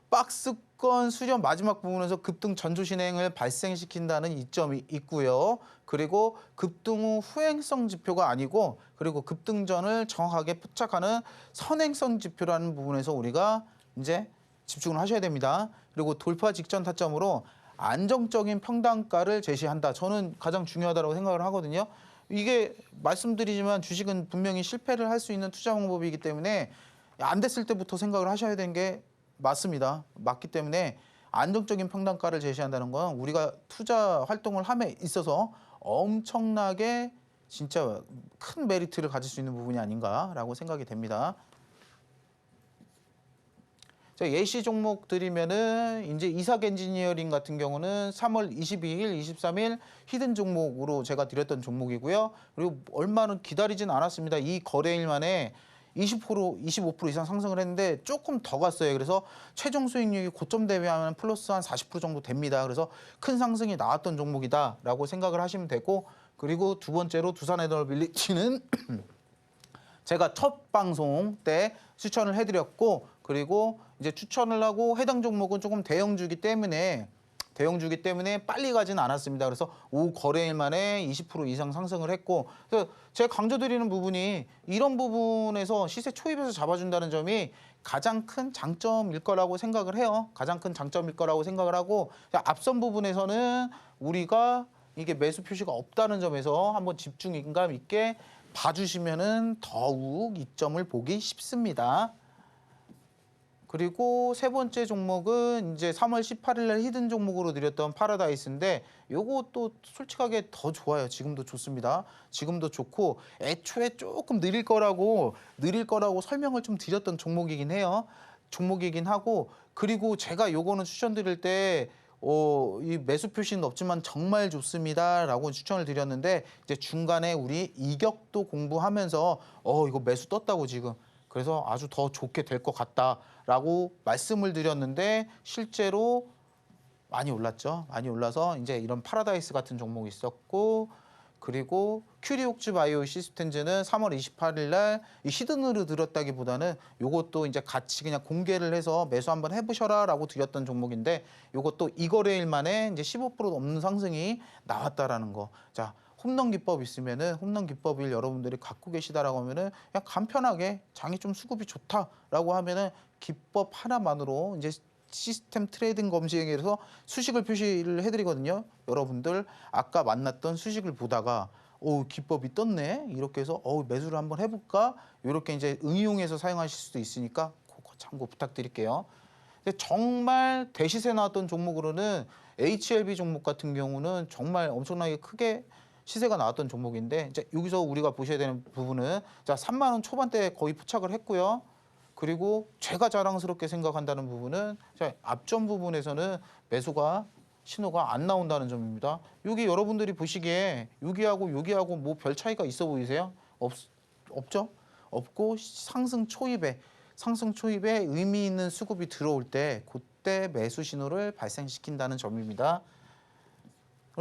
박스권 수렴 마지막 부분에서 급등 전조 진행을 발생시킨다는 이점이 있고요. 그리고 급등 후 후행성 지표가 아니고 그리고 급등 전을 정확하게 포착하는 선행성 지표라는 부분에서 우리가 이제 집중을 하셔야 됩니다. 그리고 돌파 직전 타점으로 안정적인 평단가를 제시한다. 저는 가장 중요하다고 생각을 하거든요. 이게 말씀드리지만 주식은 분명히 실패를 할 수 있는 투자 방법이기 때문에 안 됐을 때부터 생각을 하셔야 되는 게 맞습니다. 맞기 때문에 안정적인 평단가를 제시한다는 건 우리가 투자 활동을 함에 있어서 엄청나게 진짜 큰 메리트를 가질 수 있는 부분이 아닌가라고 생각이 됩니다. 예시 종목 드리면은 이제 이삭 엔지니어링 같은 경우는 3월 22일, 23일 히든 종목으로 제가 드렸던 종목이고요. 그리고 얼마는 기다리진 않았습니다. 이 거래일 만에 20%, 25% 이상 상승을 했는데 조금 더 갔어요. 그래서 최종 수익률이 고점 대비하면 플러스 한 40% 정도 됩니다. 그래서 큰 상승이 나왔던 종목이다라고 생각을 하시면 되고 그리고 두 번째로 두산 에너빌리티는 제가 첫 방송 때 추천을 해드렸고 그리고 이제 추천을 하고 해당 종목은 조금 대형주기 때문에 빨리 가진 않았습니다. 그래서 5 거래일 만에 20% 이상 상승을 했고 그래서 제가 강조드리는 부분이 이런 부분에서 시세 초입에서 잡아준다는 점이 가장 큰 장점일 거라고 생각을 해요. 가장 큰 장점일 거라고 생각을 하고 앞선 부분에서는 우리가 이게 매수 표시가 없다는 점에서 한번 집중감 있게 봐주시면은 더욱 이점을 보기 쉽습니다. 그리고 세 번째 종목은 이제 3월 18일 날 히든 종목으로 드렸던 파라다이스인데 요것도 솔직하게 더 좋아요. 지금도 좋습니다. 지금도 좋고 애초에 조금 느릴 거라고 설명을 좀 드렸던 종목이긴 해요. 종목이긴 하고 그리고 제가 요거는 추천드릴 때 이 매수 표시는 없지만 정말 좋습니다라고 추천을 드렸는데 이제 중간에 우리 이격도 공부하면서 이거 매수 떴다고 지금 그래서 아주 더 좋게 될 것 같다라고 말씀을 드렸는데 실제로 많이 올랐죠. 많이 올라서 이제 이런 파라다이스 같은 종목이 있었고 그리고 큐리옥즈 바이오 시스템즈는 3월 28일 날 이 히든으로 들었다기보다는 요것도 이제 같이 그냥 공개를 해서 매수 한번 해보셔라라고 드렸던 종목인데 요것도 이 거래일 만에 이제 15% 넘는 상승이 나왔다라는 거. 자. 홈런 기법 있으면은 홈런 기법을 여러분들이 갖고 계시다라고 하면은 그냥 간편하게 장이 좀 수급이 좋다라고 하면은 기법 하나만으로 이제 시스템 트레이딩 검색에서 수식을 표시를 해드리거든요. 여러분들 아까 만났던 수식을 보다가 기법이 떴네 이렇게 해서 매수를 한번 해볼까 이렇게 이제 응용해서 사용하실 수도 있으니까 그거 참고 부탁드릴게요. 근데 정말 대시세 나왔던 종목으로는 HLB 종목 같은 경우는 정말 엄청나게 크게 시세가 나왔던 종목인데 이제 여기서 우리가 보셔야 되는 부분은 자 3만 원 초반대에 거의 포착을 했고요. 그리고 제가 자랑스럽게 생각한다는 부분은 자 앞전 부분에서는 매수가 신호가 안 나온다는 점입니다. 여기 여러분들이 보시기에 여기하고 뭐 별 차이가 있어 보이세요? 없죠? 없고 상승 초입에 의미 있는 수급이 들어올 때 그때 매수 신호를 발생시킨다는 점입니다.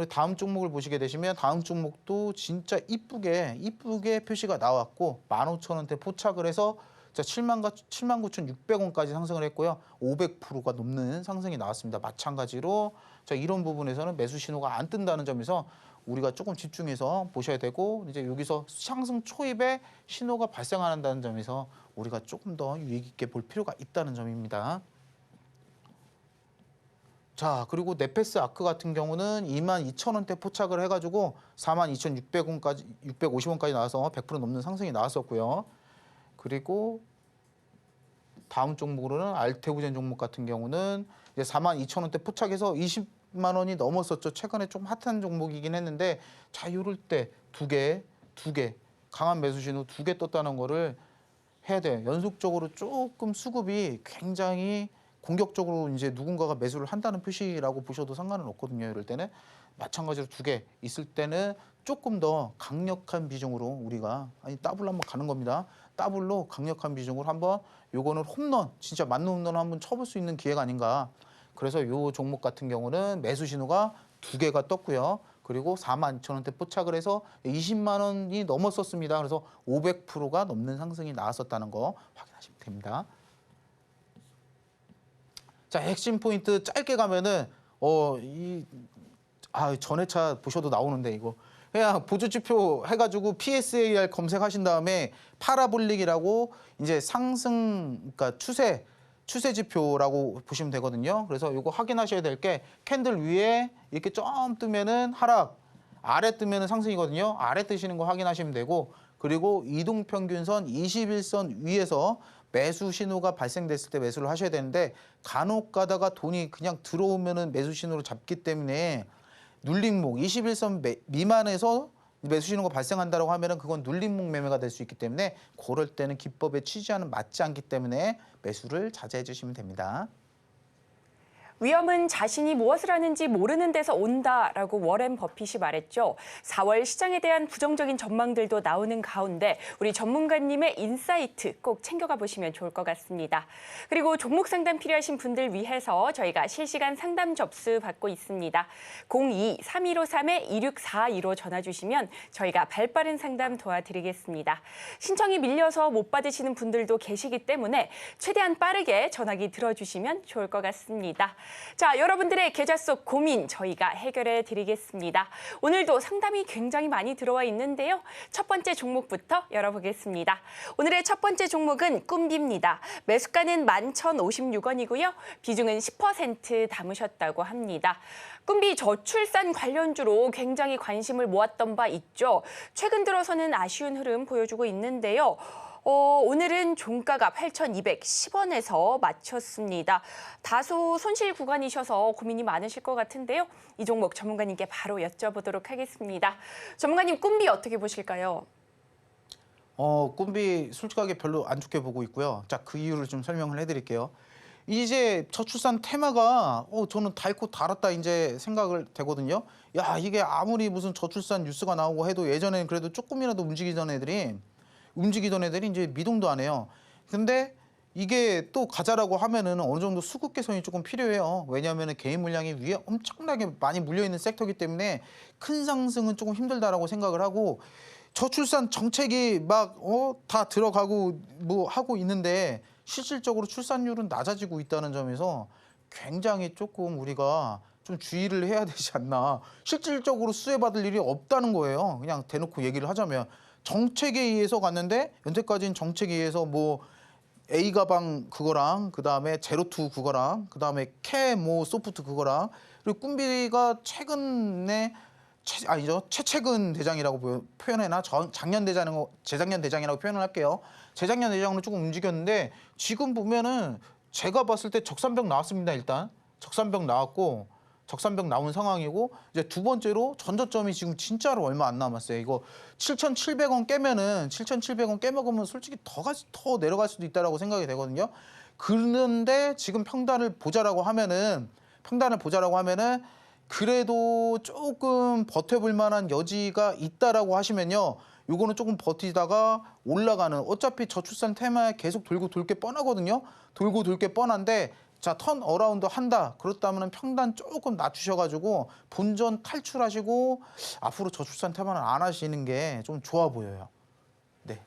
다음 종목을 보시게 되시면 다음 종목도 진짜 이쁘게 표시가 나왔고 15,000원대 포착을 해서 79,600원까지 상승을 했고요. 500%가 넘는 상승이 나왔습니다. 마찬가지로 이런 부분에서는 매수 신호가 안 뜬다는 점에서 우리가 조금 집중해서 보셔야 되고 이제 여기서 상승 초입에 신호가 발생한다는 점에서 우리가 조금 더 유익 있게 볼 필요가 있다는 점입니다. 자, 그리고 네페스 아크 같은 경우는 22,000원대 포착을 해가지고 42,600원까지 650원까지 나와서 100% 넘는 상승이 나왔었고요. 그리고 다음 종목으로는 알테우젠 종목 같은 경우는 이제 42,000원대 포착해서 20만 원이 넘었었죠. 최근에 좀 핫한 종목이긴 했는데 자, 이럴 때 두 개 강한 매수 신호 2개 떴다는 거를 해야 돼요. 연속적으로 조금 수급이 굉장히 공격적으로 이제 누군가가 매수를 한다는 표시라고 보셔도 상관은 없거든요. 이럴 때는 마찬가지로 2개 있을 때는 조금 더 강력한 비중으로 우리가 더블로 한번 가는 겁니다. 더블로 강력한 비중으로 한번 요거는 홈런 진짜 맞는 홈런을 한번 쳐볼 수 있는 기회가 아닌가. 그래서 요 종목 같은 경우는 매수 신호가 2개가 떴고요. 그리고 42,000원대 포착을 해서 20만 원이 넘었었습니다. 그래서 500%가 넘는 상승이 나왔었다는 거 확인하시면 됩니다. 자, 핵심 포인트 짧게 가면은 전회차 보셔도 나오는데 이거 그냥 보조지표 해가지고 PSAR 검색하신 다음에 파라볼릭이라고 이제 상승 그러니까 추세 지표라고 보시면 되거든요. 그래서 이거 확인하셔야 될 게 캔들 위에 이렇게 점 뜨면은 하락, 아래 뜨면은 상승이거든요. 아래 뜨시는 거 확인하시면 되고 그리고 이동평균선 21선 위에서 매수 신호가 발생됐을 때 매수를 하셔야 되는데 간혹 가다가 돈이 그냥 들어오면은 매수 신호를 잡기 때문에 눌림목 21선 미만에서 매수 신호가 발생한다고 하면은 그건 눌림목 매매가 될 수 있기 때문에 그럴 때는 기법의 취지와는 맞지 않기 때문에 매수를 자제해 주시면 됩니다. 위험은 자신이 무엇을 하는지 모르는 데서 온다라고 워렌 버핏이 말했죠. 4월 시장에 대한 부정적인 전망들도 나오는 가운데 우리 전문가님의 인사이트 꼭 챙겨가 보시면 좋을 것 같습니다. 그리고 종목 상담 필요하신 분들 위해서 저희가 실시간 상담 접수 받고 있습니다. 02-3153-2642로 전화 주시면 저희가 발빠른 상담 도와드리겠습니다. 신청이 밀려서 못 받으시는 분들도 계시기 때문에 최대한 빠르게 전화기 들어주시면 좋을 것 같습니다. 자, 여러분들의 계좌 속 고민 저희가 해결해 드리겠습니다. 오늘도 상담이 굉장히 많이 들어와 있는데요. 첫 번째 종목부터 열어보겠습니다. 오늘의 첫 번째 종목은 꿈비입니다. 매수가는 11,056원이고요. 비중은 10% 담으셨다고 합니다. 꿈비 저출산 관련주로 굉장히 관심을 모았던 바 있죠. 최근 들어서는 아쉬운 흐름 보여주고 있는데요. 오늘은 종가가 8,210원에서 마쳤습니다. 다소 손실 구간이셔서 고민이 많으실 것 같은데요. 이 종목 전문가님께 바로 여쭤보도록 하겠습니다. 전문가님, 꿈비 어떻게 보실까요? 꿈비 솔직하게 별로 안 좋게 보고 있고요. 자, 그 이유를 좀 설명을 해드릴게요. 이제 저출산 테마가 저는 닳고 닳았다 이제 생각을 되거든요. 야, 이게 아무리 무슨 저출산 뉴스가 나오고 해도 예전에는 그래도 조금이라도 움직이던 애들이 이제 미동도 안 해요. 근데 이게 또 가자라고 하면은 어느 정도 수급 개선이 조금 필요해요. 왜냐하면 개인 물량이 위에 엄청나게 많이 물려 있는 섹터이기 때문에 큰 상승은 조금 힘들다라고 생각을 하고 저출산 정책이 막 다 들어가고 뭐 하고 있는데 실질적으로 출산율은 낮아지고 있다는 점에서 굉장히 조금 우리가 좀 주의를 해야 되지 않나. 실질적으로 수혜받을 일이 없다는 거예요. 그냥 대놓고 얘기를 하자면. 정책에 의해서 갔는데 연태까지는 정책에 의해서 뭐 A 가방 그거랑 그다음에 제로투 그거랑 그다음에 캐 뭐 소프트 그거랑 그리고 꿈비가 최근에 최최근 대장이라고 표현해나 재작년 대장이라고 표현을 할게요. 재작년 대장으로 조금 움직였는데 지금 보면은 제가 봤을 때 적산병 나왔습니다. 일단 적산병 나온 상황이고 이제 두 번째로 전저점이 지금 진짜로 얼마 안 남았어요. 이거 7,700원 깨면은 7,700원 깨먹으면 솔직히 더 내려갈 수도 있다라고 생각이 되거든요. 그런데 지금 평단을 보자라고 하면은 그래도 조금 버텨볼 만한 여지가 있다라고 하시면요. 요거는 조금 버티다가 올라가는 어차피 저출산 테마에 계속 돌고 돌 게 뻔하거든요. 돌고 돌 게 뻔한데 자, 턴 어라운드 한다. 그렇다면 평단 조금 낮추셔가지고 본전 탈출하시고 앞으로 저출산 테마는 안 하시는 게 좀 좋아 보여요. 네.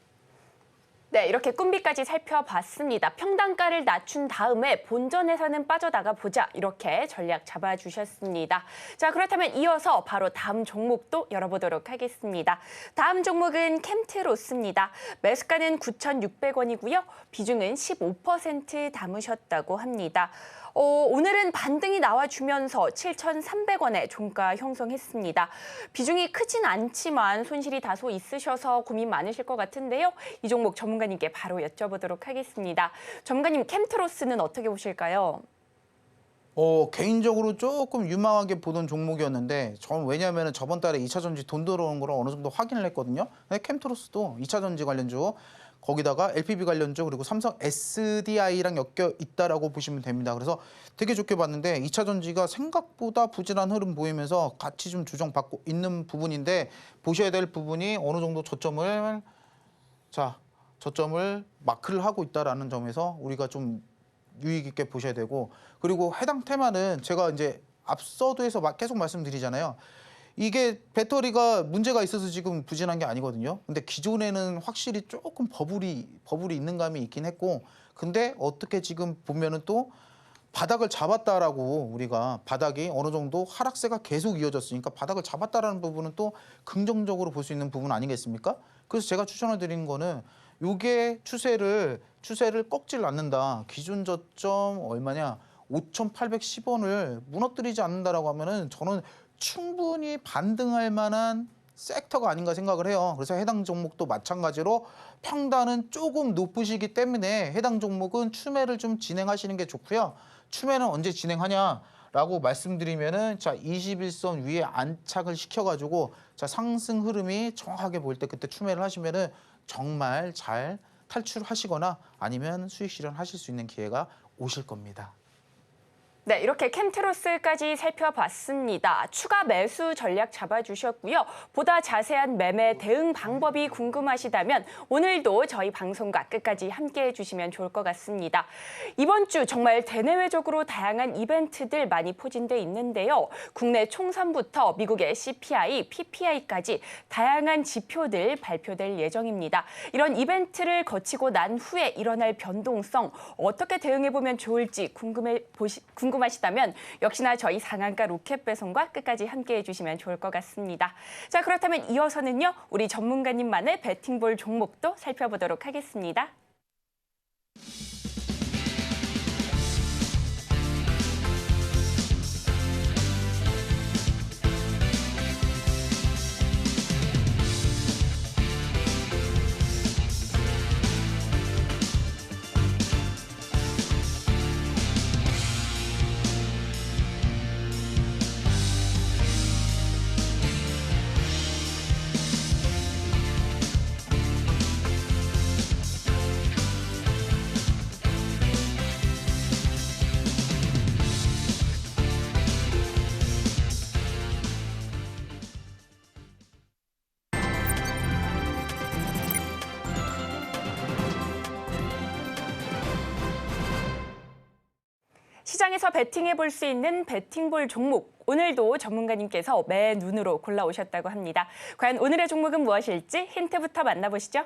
네, 이렇게 꿈비까지 살펴봤습니다. 평단가를 낮춘 다음에 본전에서는 빠져나가 보자 이렇게 전략 잡아주셨습니다. 자, 그렇다면 이어서 바로 다음 종목도 열어보도록 하겠습니다. 다음 종목은 캠트로스입니다. 매수가는 9,600원이고요. 비중은 15% 담으셨다고 합니다. 오늘은 반등이 나와주면서 7,300원에 종가 형성했습니다. 비중이 크진 않지만 손실이 다소 있으셔서 고민 많으실 것 같은데요. 이 종목 전문가님께 바로 여쭤보도록 하겠습니다. 전문가님, 캠트로스는 어떻게 보실까요? 개인적으로 조금 유망하게 보던 종목이었는데 전 왜냐하면 저번 달에 2차 전지 돈 들어오는 거를 어느 정도 확인을 했거든요. 근데 캠트로스도 2차 전지 관련주 거기다가 LPB 관련주 그리고 삼성 SDI랑 엮여 있다라고 보시면 됩니다. 그래서 되게 좋게 봤는데 2차 전지가 생각보다 부진한 흐름 보이면서 같이 좀 조정받고 있는 부분인데 보셔야 될 부분이 어느 정도 저점을 마크를 하고 있다라는 점에서 우리가 좀 유의 깊게 보셔야 되고 그리고 해당 테마는 제가 이제 앞서도 해서 계속 말씀드리잖아요. 이게 배터리가 문제가 있어서 지금 부진한 게 아니거든요. 근데 기존에는 확실히 조금 버블이 있는 감이 있긴 했고 근데 어떻게 지금 보면은 또 바닥을 잡았다라고 우리가 바닥이 어느 정도 하락세가 계속 이어졌으니까 바닥을 잡았다라는 부분은 또 긍정적으로 볼 수 있는 부분 아니겠습니까? 그래서 제가 추천을 드리는 거는 요게 추세를 꺾질 않는다. 기준 저점 얼마냐? 5,810원을 무너뜨리지 않는다라고 하면은 저는 충분히 반등할 만한 섹터가 아닌가 생각을 해요. 그래서 해당 종목도 마찬가지로 평단은 조금 높으시기 때문에 해당 종목은 추매를 좀 진행하시는 게 좋고요. 추매는 언제 진행하냐라고 말씀드리면은 21선 위에 안착을 시켜가지고 상승 흐름이 정확하게 보일 때 그때 추매를 하시면은 정말 잘 탈출하시거나 아니면 수익 실현하실 수 있는 기회가 오실 겁니다. 네, 이렇게 캠트로스까지 살펴봤습니다. 추가 매수 전략 잡아주셨고요. 보다 자세한 매매 대응 방법이 궁금하시다면 오늘도 저희 방송과 끝까지 함께해 주시면 좋을 것 같습니다. 이번 주 정말 대내외적으로 다양한 이벤트들 많이 포진돼 있는데요. 국내 총선부터 미국의 CPI, PPI까지 다양한 지표들 발표될 예정입니다. 이런 이벤트를 거치고 난 후에 일어날 변동성 어떻게 대응해보면 좋을지 궁금하시다면 역시나 저희 상한가 로켓 배송과 끝까지 함께해 주시면 좋을 것 같습니다. 자, 그렇다면 이어서는요. 우리 전문가님만의 배팅볼 종목도 살펴보도록 하겠습니다. 시장에서 베팅해 볼 수 있는 베팅볼 종목. 오늘도 전문가님께서 매 눈으로 골라오셨다고 합니다. 과연 오늘의 종목은 무엇일지 힌트부터 만나보시죠.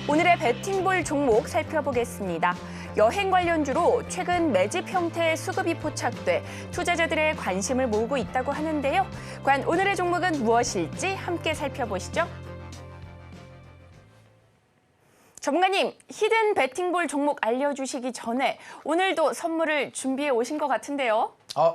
오늘의 베팅볼 종목 살펴보겠습니다. 여행 관련주로 최근 매집 형태의 수급이 포착돼 투자자들의 관심을 모으고 있다고 하는데요. 과연 오늘의 종목은 무엇일지 함께 살펴보시죠. 전문가님, 히든 베팅볼 종목 알려주시기 전에 오늘도 선물을 준비해 오신 것 같은데요.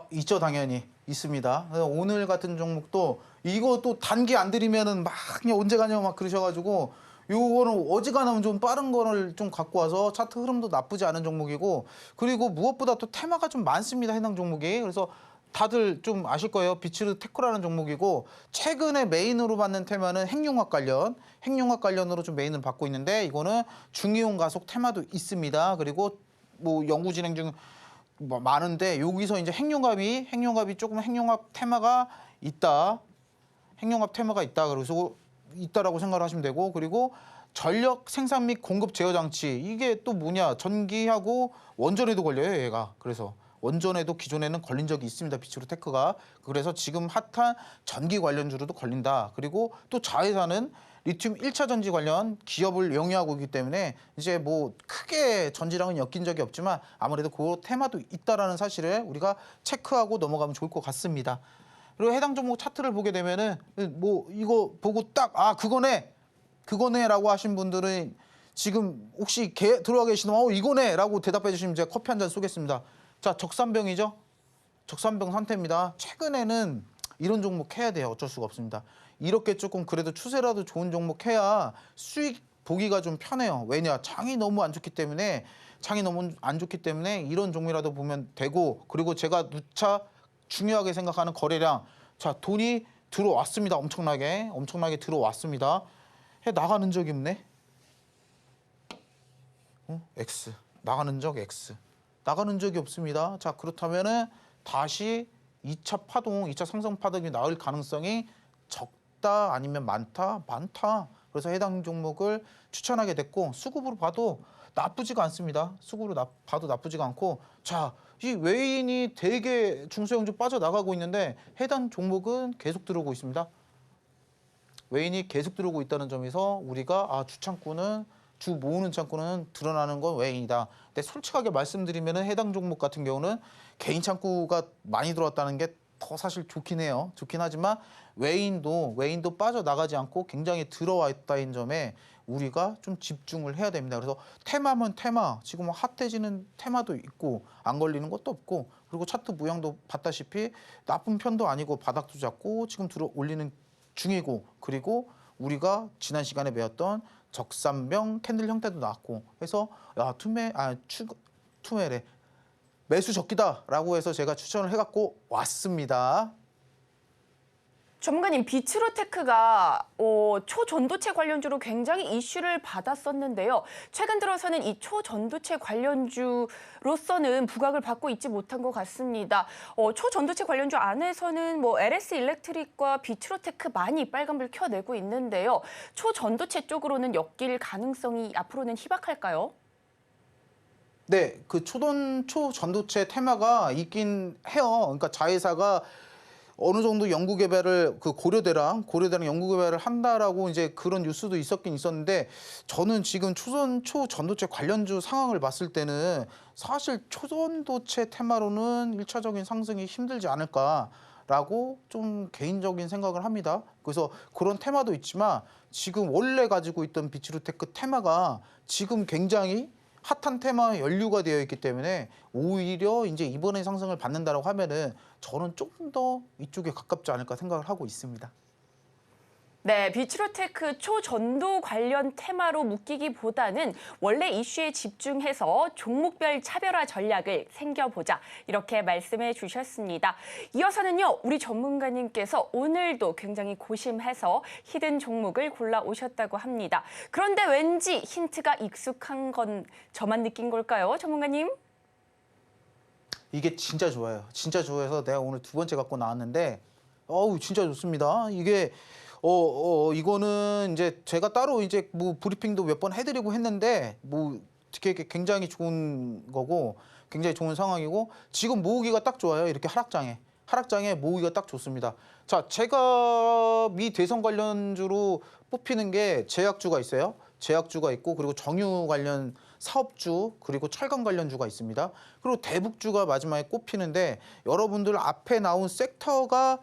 있죠. 당연히 있습니다. 오늘 같은 종목도 이거 또 단기 안 드리면은 막 그냥 언제 가냐고 막 그러셔가지고 요거는 어지간하면 좀 빠른 거를 좀 갖고 와서 차트 흐름도 나쁘지 않은 종목이고 그리고 무엇보다 또 테마가 좀 많습니다. 해당 종목이. 그래서 다들 좀 아실 거예요. 비츠르 테크라는 종목이고 최근에 메인으로 받는 테마는 핵융합 관련으로 좀 메인을 받고 있는데 이거는 중이온 가속 테마도 있습니다. 그리고 뭐 연구 진행 중 많은데 여기서 이제 핵융합이 조금 핵융합 테마가 있다. 그래서 있다라고 생각을 하시면 되고 그리고 전력 생산 및 공급 제어 장치 이게 또 뭐냐 전기하고 원전에도 걸려요 얘가. 그래서 원전에도 기존에는 걸린 적이 있습니다. 비츠르 테크가. 그래서 지금 핫한 전기 관련주로도 걸린다. 그리고 또 자회사는 리튬 1차 전지 관련 기업을 영위하고 있기 때문에 이제 뭐 크게 전지랑은 엮인 적이 없지만 아무래도 그 테마도 있다라는 사실을 우리가 체크하고 넘어가면 좋을 것 같습니다. 그리고 해당 종목 차트를 보게 되면은 뭐 이거 보고 딱 그거네라고 하신 분들은 지금 혹시 들어와 계시면 이거네라고 대답해 주시면 제가 커피 한 잔 쏘겠습니다. 자, 적산병이죠. 적산병 상태입니다. 최근에는 이런 종목 해야 돼요. 어쩔 수가 없습니다. 이렇게 조금 그래도 추세라도 좋은 종목 해야 수익 보기가 좀 편해요. 왜냐? 장이 너무 안 좋기 때문에 이런 종목이라도 보면 되고, 그리고 제가 누차 중요하게 생각하는 거래량. 자, 돈이 들어왔습니다. 엄청나게 들어왔습니다. 해 나가는 적이 없네. X. 나가는 적이 없습니다. 자, 그렇다면은 다시 2차 파동, 2차 상승 파동이 나올 가능성이 적다 아니면 많다. 그래서 해당 종목을 추천하게 됐고, 수급으로 봐도 나쁘지가 않습니다. 봐도 나쁘지가 않고, 자, 이 외인이 되게 중소형주 빠져나가고 있는데 해당 종목은 계속 들어오고 있습니다. 외인이 계속 들어오고 있다는 점에서 우리가 주 모으는 창구는 드러나는 건 외인이다. 근데 솔직하게 말씀드리면 해당 종목 같은 경우는 개인 창구가 많이 들어왔다는 게 더 사실 좋긴 해요. 좋긴 하지만 외인도 빠져나가지 않고 굉장히 들어와 있다는 점에 우리가 좀 집중을 해야 됩니다. 그래서 테마면 테마, 지금 핫해지는 테마도 있고 안 걸리는 것도 없고, 그리고 차트 모양도 봤다시피 나쁜 편도 아니고 바닥도 잡고 지금 들어 올리는 중이고, 그리고 우리가 지난 시간에 배웠던 적산병 캔들 형태도 나왔고 해서 투매래 매수 적기다라고 해서 제가 추천을 해갖고 왔습니다. 전문가님, 비츠로테크가 초전도체 관련주로 굉장히 이슈를 받았었는데요. 최근 들어서는 이 초전도체 관련주로서는 부각을 받고 있지 못한 것 같습니다. 초전도체 관련주 안에서는 뭐 LS 일렉트릭과 비츠로테크 많이 빨간불 켜내고 있는데요. 초전도체 쪽으로는 엮일 가능성이 앞으로는 희박할까요? 네, 그 초전도체 테마가 있긴 해요. 그러니까 자회사가 어느 정도 연구 개발을 고려대랑 연구 개발을 한다라고 이제 그런 뉴스도 있었긴 있었는데, 저는 지금 초전도체 관련주 상황을 봤을 때는 사실 초전도체 테마로는 1차적인 상승이 힘들지 않을까라고 좀 개인적인 생각을 합니다. 그래서 그런 테마도 있지만 지금 원래 가지고 있던 비츠루테크 테마가 지금 굉장히 핫한 테마에 연루가 되어 있기 때문에 오히려 이제 이번에 상승을 받는다라고 하면은 저는 조금 더 이쪽에 가깝지 않을까 생각을 하고 있습니다. 네, 비츠로테크 초전도 관련 테마로 묶이기보다는 원래 이슈에 집중해서 종목별 차별화 전략을 생겨보자, 이렇게 말씀해 주셨습니다. 이어서는요, 우리 전문가님께서 오늘도 굉장히 고심해서 히든 종목을 골라오셨다고 합니다. 그런데 왠지 힌트가 익숙한 건 저만 느낀 걸까요, 전문가님? 이게 진짜 좋아요. 진짜 좋아서 내가 오늘 두 번째 갖고 나왔는데, 진짜 좋습니다. 이게 이거는 이제 제가 따로 이제 뭐 브리핑도 몇 번 해드리고 했는데, 뭐 되게 굉장히 좋은 거고 굉장히 좋은 상황이고, 지금 모으기가 딱 좋아요. 이렇게 하락장에 모으기가 딱 좋습니다. 자, 제가 미 대선 관련주로 뽑히는 게 제약주가 있어요. 제약주가 있고, 그리고 정유 관련 사업주, 그리고 철강 관련주가 있습니다. 그리고 대북주가 마지막에 꼽히는데, 여러분들 앞에 나온 섹터가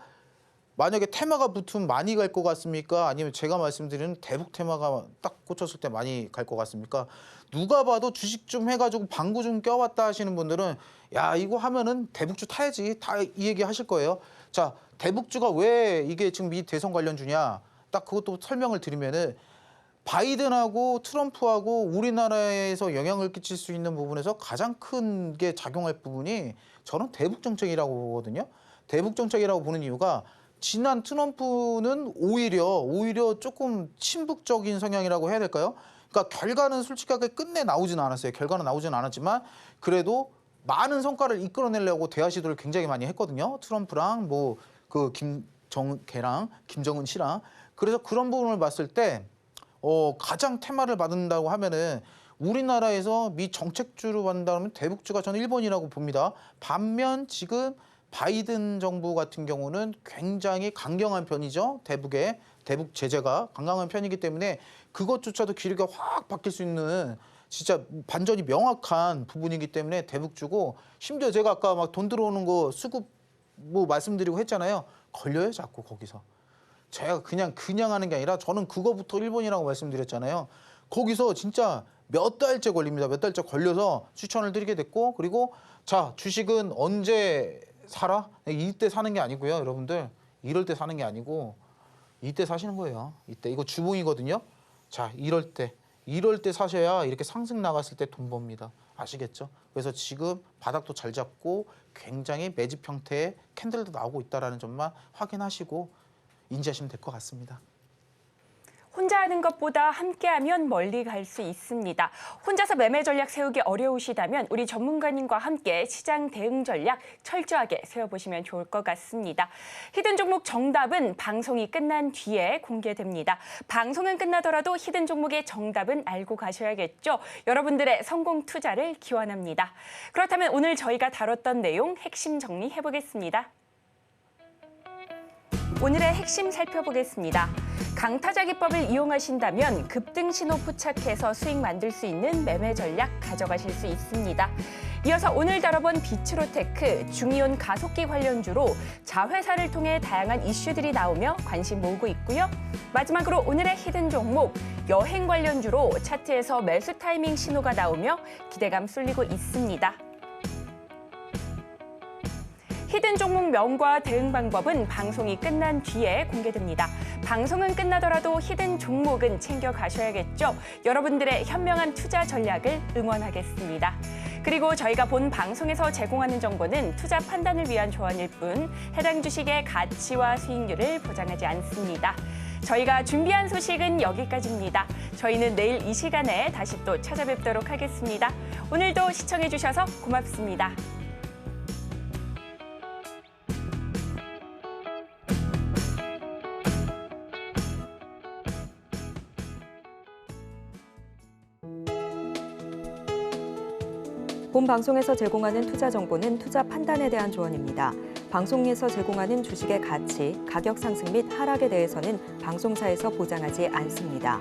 만약에 테마가 붙으면 많이 갈 것 같습니까? 아니면 제가 말씀드리는 대북 테마가 딱 꽂혔을 때 많이 갈 것 같습니까? 누가 봐도 주식 좀 해가지고 방구 좀 껴왔다 하시는 분들은 야, 이거 하면은 대북주 타야지, 다 이 얘기 하실 거예요. 자, 대북주가 왜 이게 지금 미 대선 관련주냐? 딱 그것도 설명을 드리면은, 바이든하고 트럼프하고 우리나라에서 영향을 끼칠 수 있는 부분에서 가장 큰 게 작용할 부분이 저는 대북 정책이라고 보거든요. 대북 정책이라고 보는 이유가, 지난 트럼프는 오히려 조금 친북적인 성향이라고 해야 될까요? 그러니까 결과는 솔직하게 끝내 나오지는 않았어요. 결과는 나오지는 않았지만 그래도 많은 성과를 이끌어내려고 대화 시도를 굉장히 많이 했거든요. 트럼프랑 뭐 그 걔랑 김정은 씨랑. 그래서 그런 부분을 봤을 때 가장 테마를 받는다고 하면은, 우리나라에서 미 정책주로 받는다면 대북주가 저는 1번이라고 봅니다. 반면 지금 바이든 정부 같은 경우는 굉장히 강경한 편이죠. 대북에 대북 제재가 강경한 편이기 때문에 그것조차도 기류가 확 바뀔 수 있는 진짜 반전이 명확한 부분이기 때문에 대북 주고 심지어 제가 아까 막 돈 들어오는 거 수급 뭐 말씀드리고 했잖아요. 걸려요 자꾸 거기서. 제가 그냥 하는 게 아니라 저는 그거부터 일본이라고 말씀드렸잖아요. 거기서 진짜 몇 달째 걸립니다. 몇 달째 걸려서 추천을 드리게 됐고 그리고 자 주식은 언제 사라? 이때 사는 게 아니고요. 여러분들 이럴 때 사는 게 아니고 이때 사시는 거예요. 이때 이거 주봉이거든요. 자 이럴 때 사셔야 이렇게 상승 나갔을 때 돈 법니다. 아시겠죠? 그래서 지금 바닥도 잘 잡고 굉장히 매집 형태의 캔들도 나오고 있다는 점만 확인하시고 인지하시면 될 것 같습니다. 혼자 하는 것보다 함께하면 멀리 갈 수 있습니다. 혼자서 매매 전략 세우기 어려우시다면 우리 전문가님과 함께 시장 대응 전략 철저하게 세워보시면 좋을 것 같습니다. 히든 종목 정답은 방송이 끝난 뒤에 공개됩니다. 방송은 끝나더라도 히든 종목의 정답은 알고 가셔야겠죠. 여러분들의 성공 투자를 기원합니다. 그렇다면 오늘 저희가 다뤘던 내용 핵심 정리해보겠습니다. 오늘의 핵심 살펴보겠습니다. 강타자 기법을 이용하신다면 급등 신호 포착해서 수익 만들 수 있는 매매 전략 가져가실 수 있습니다. 이어서 오늘 다뤄본 비츠로테크, 중이온 가속기 관련주로 자회사를 통해 다양한 이슈들이 나오며 관심 모으고 있고요. 마지막으로 오늘의 히든 종목, 여행 관련주로 차트에서 매수 타이밍 신호가 나오며 기대감 쏠리고 있습니다. 히든 종목 명과 대응 방법은 방송이 끝난 뒤에 공개됩니다. 방송은 끝나더라도 히든 종목은 챙겨가셔야겠죠. 여러분들의 현명한 투자 전략을 응원하겠습니다. 그리고 저희가 본 방송에서 제공하는 정보는 투자 판단을 위한 조언일 뿐 해당 주식의 가치와 수익률을 보장하지 않습니다. 저희가 준비한 소식은 여기까지입니다. 저희는 내일 이 시간에 다시 또 찾아뵙도록 하겠습니다. 오늘도 시청해주셔서 고맙습니다. 본 방송에서 제공하는 투자 정보는 투자 판단에 대한 조언입니다. 방송에서 제공하는 주식의 가치, 가격 상승 및 하락에 대해서는 방송사에서 보장하지 않습니다.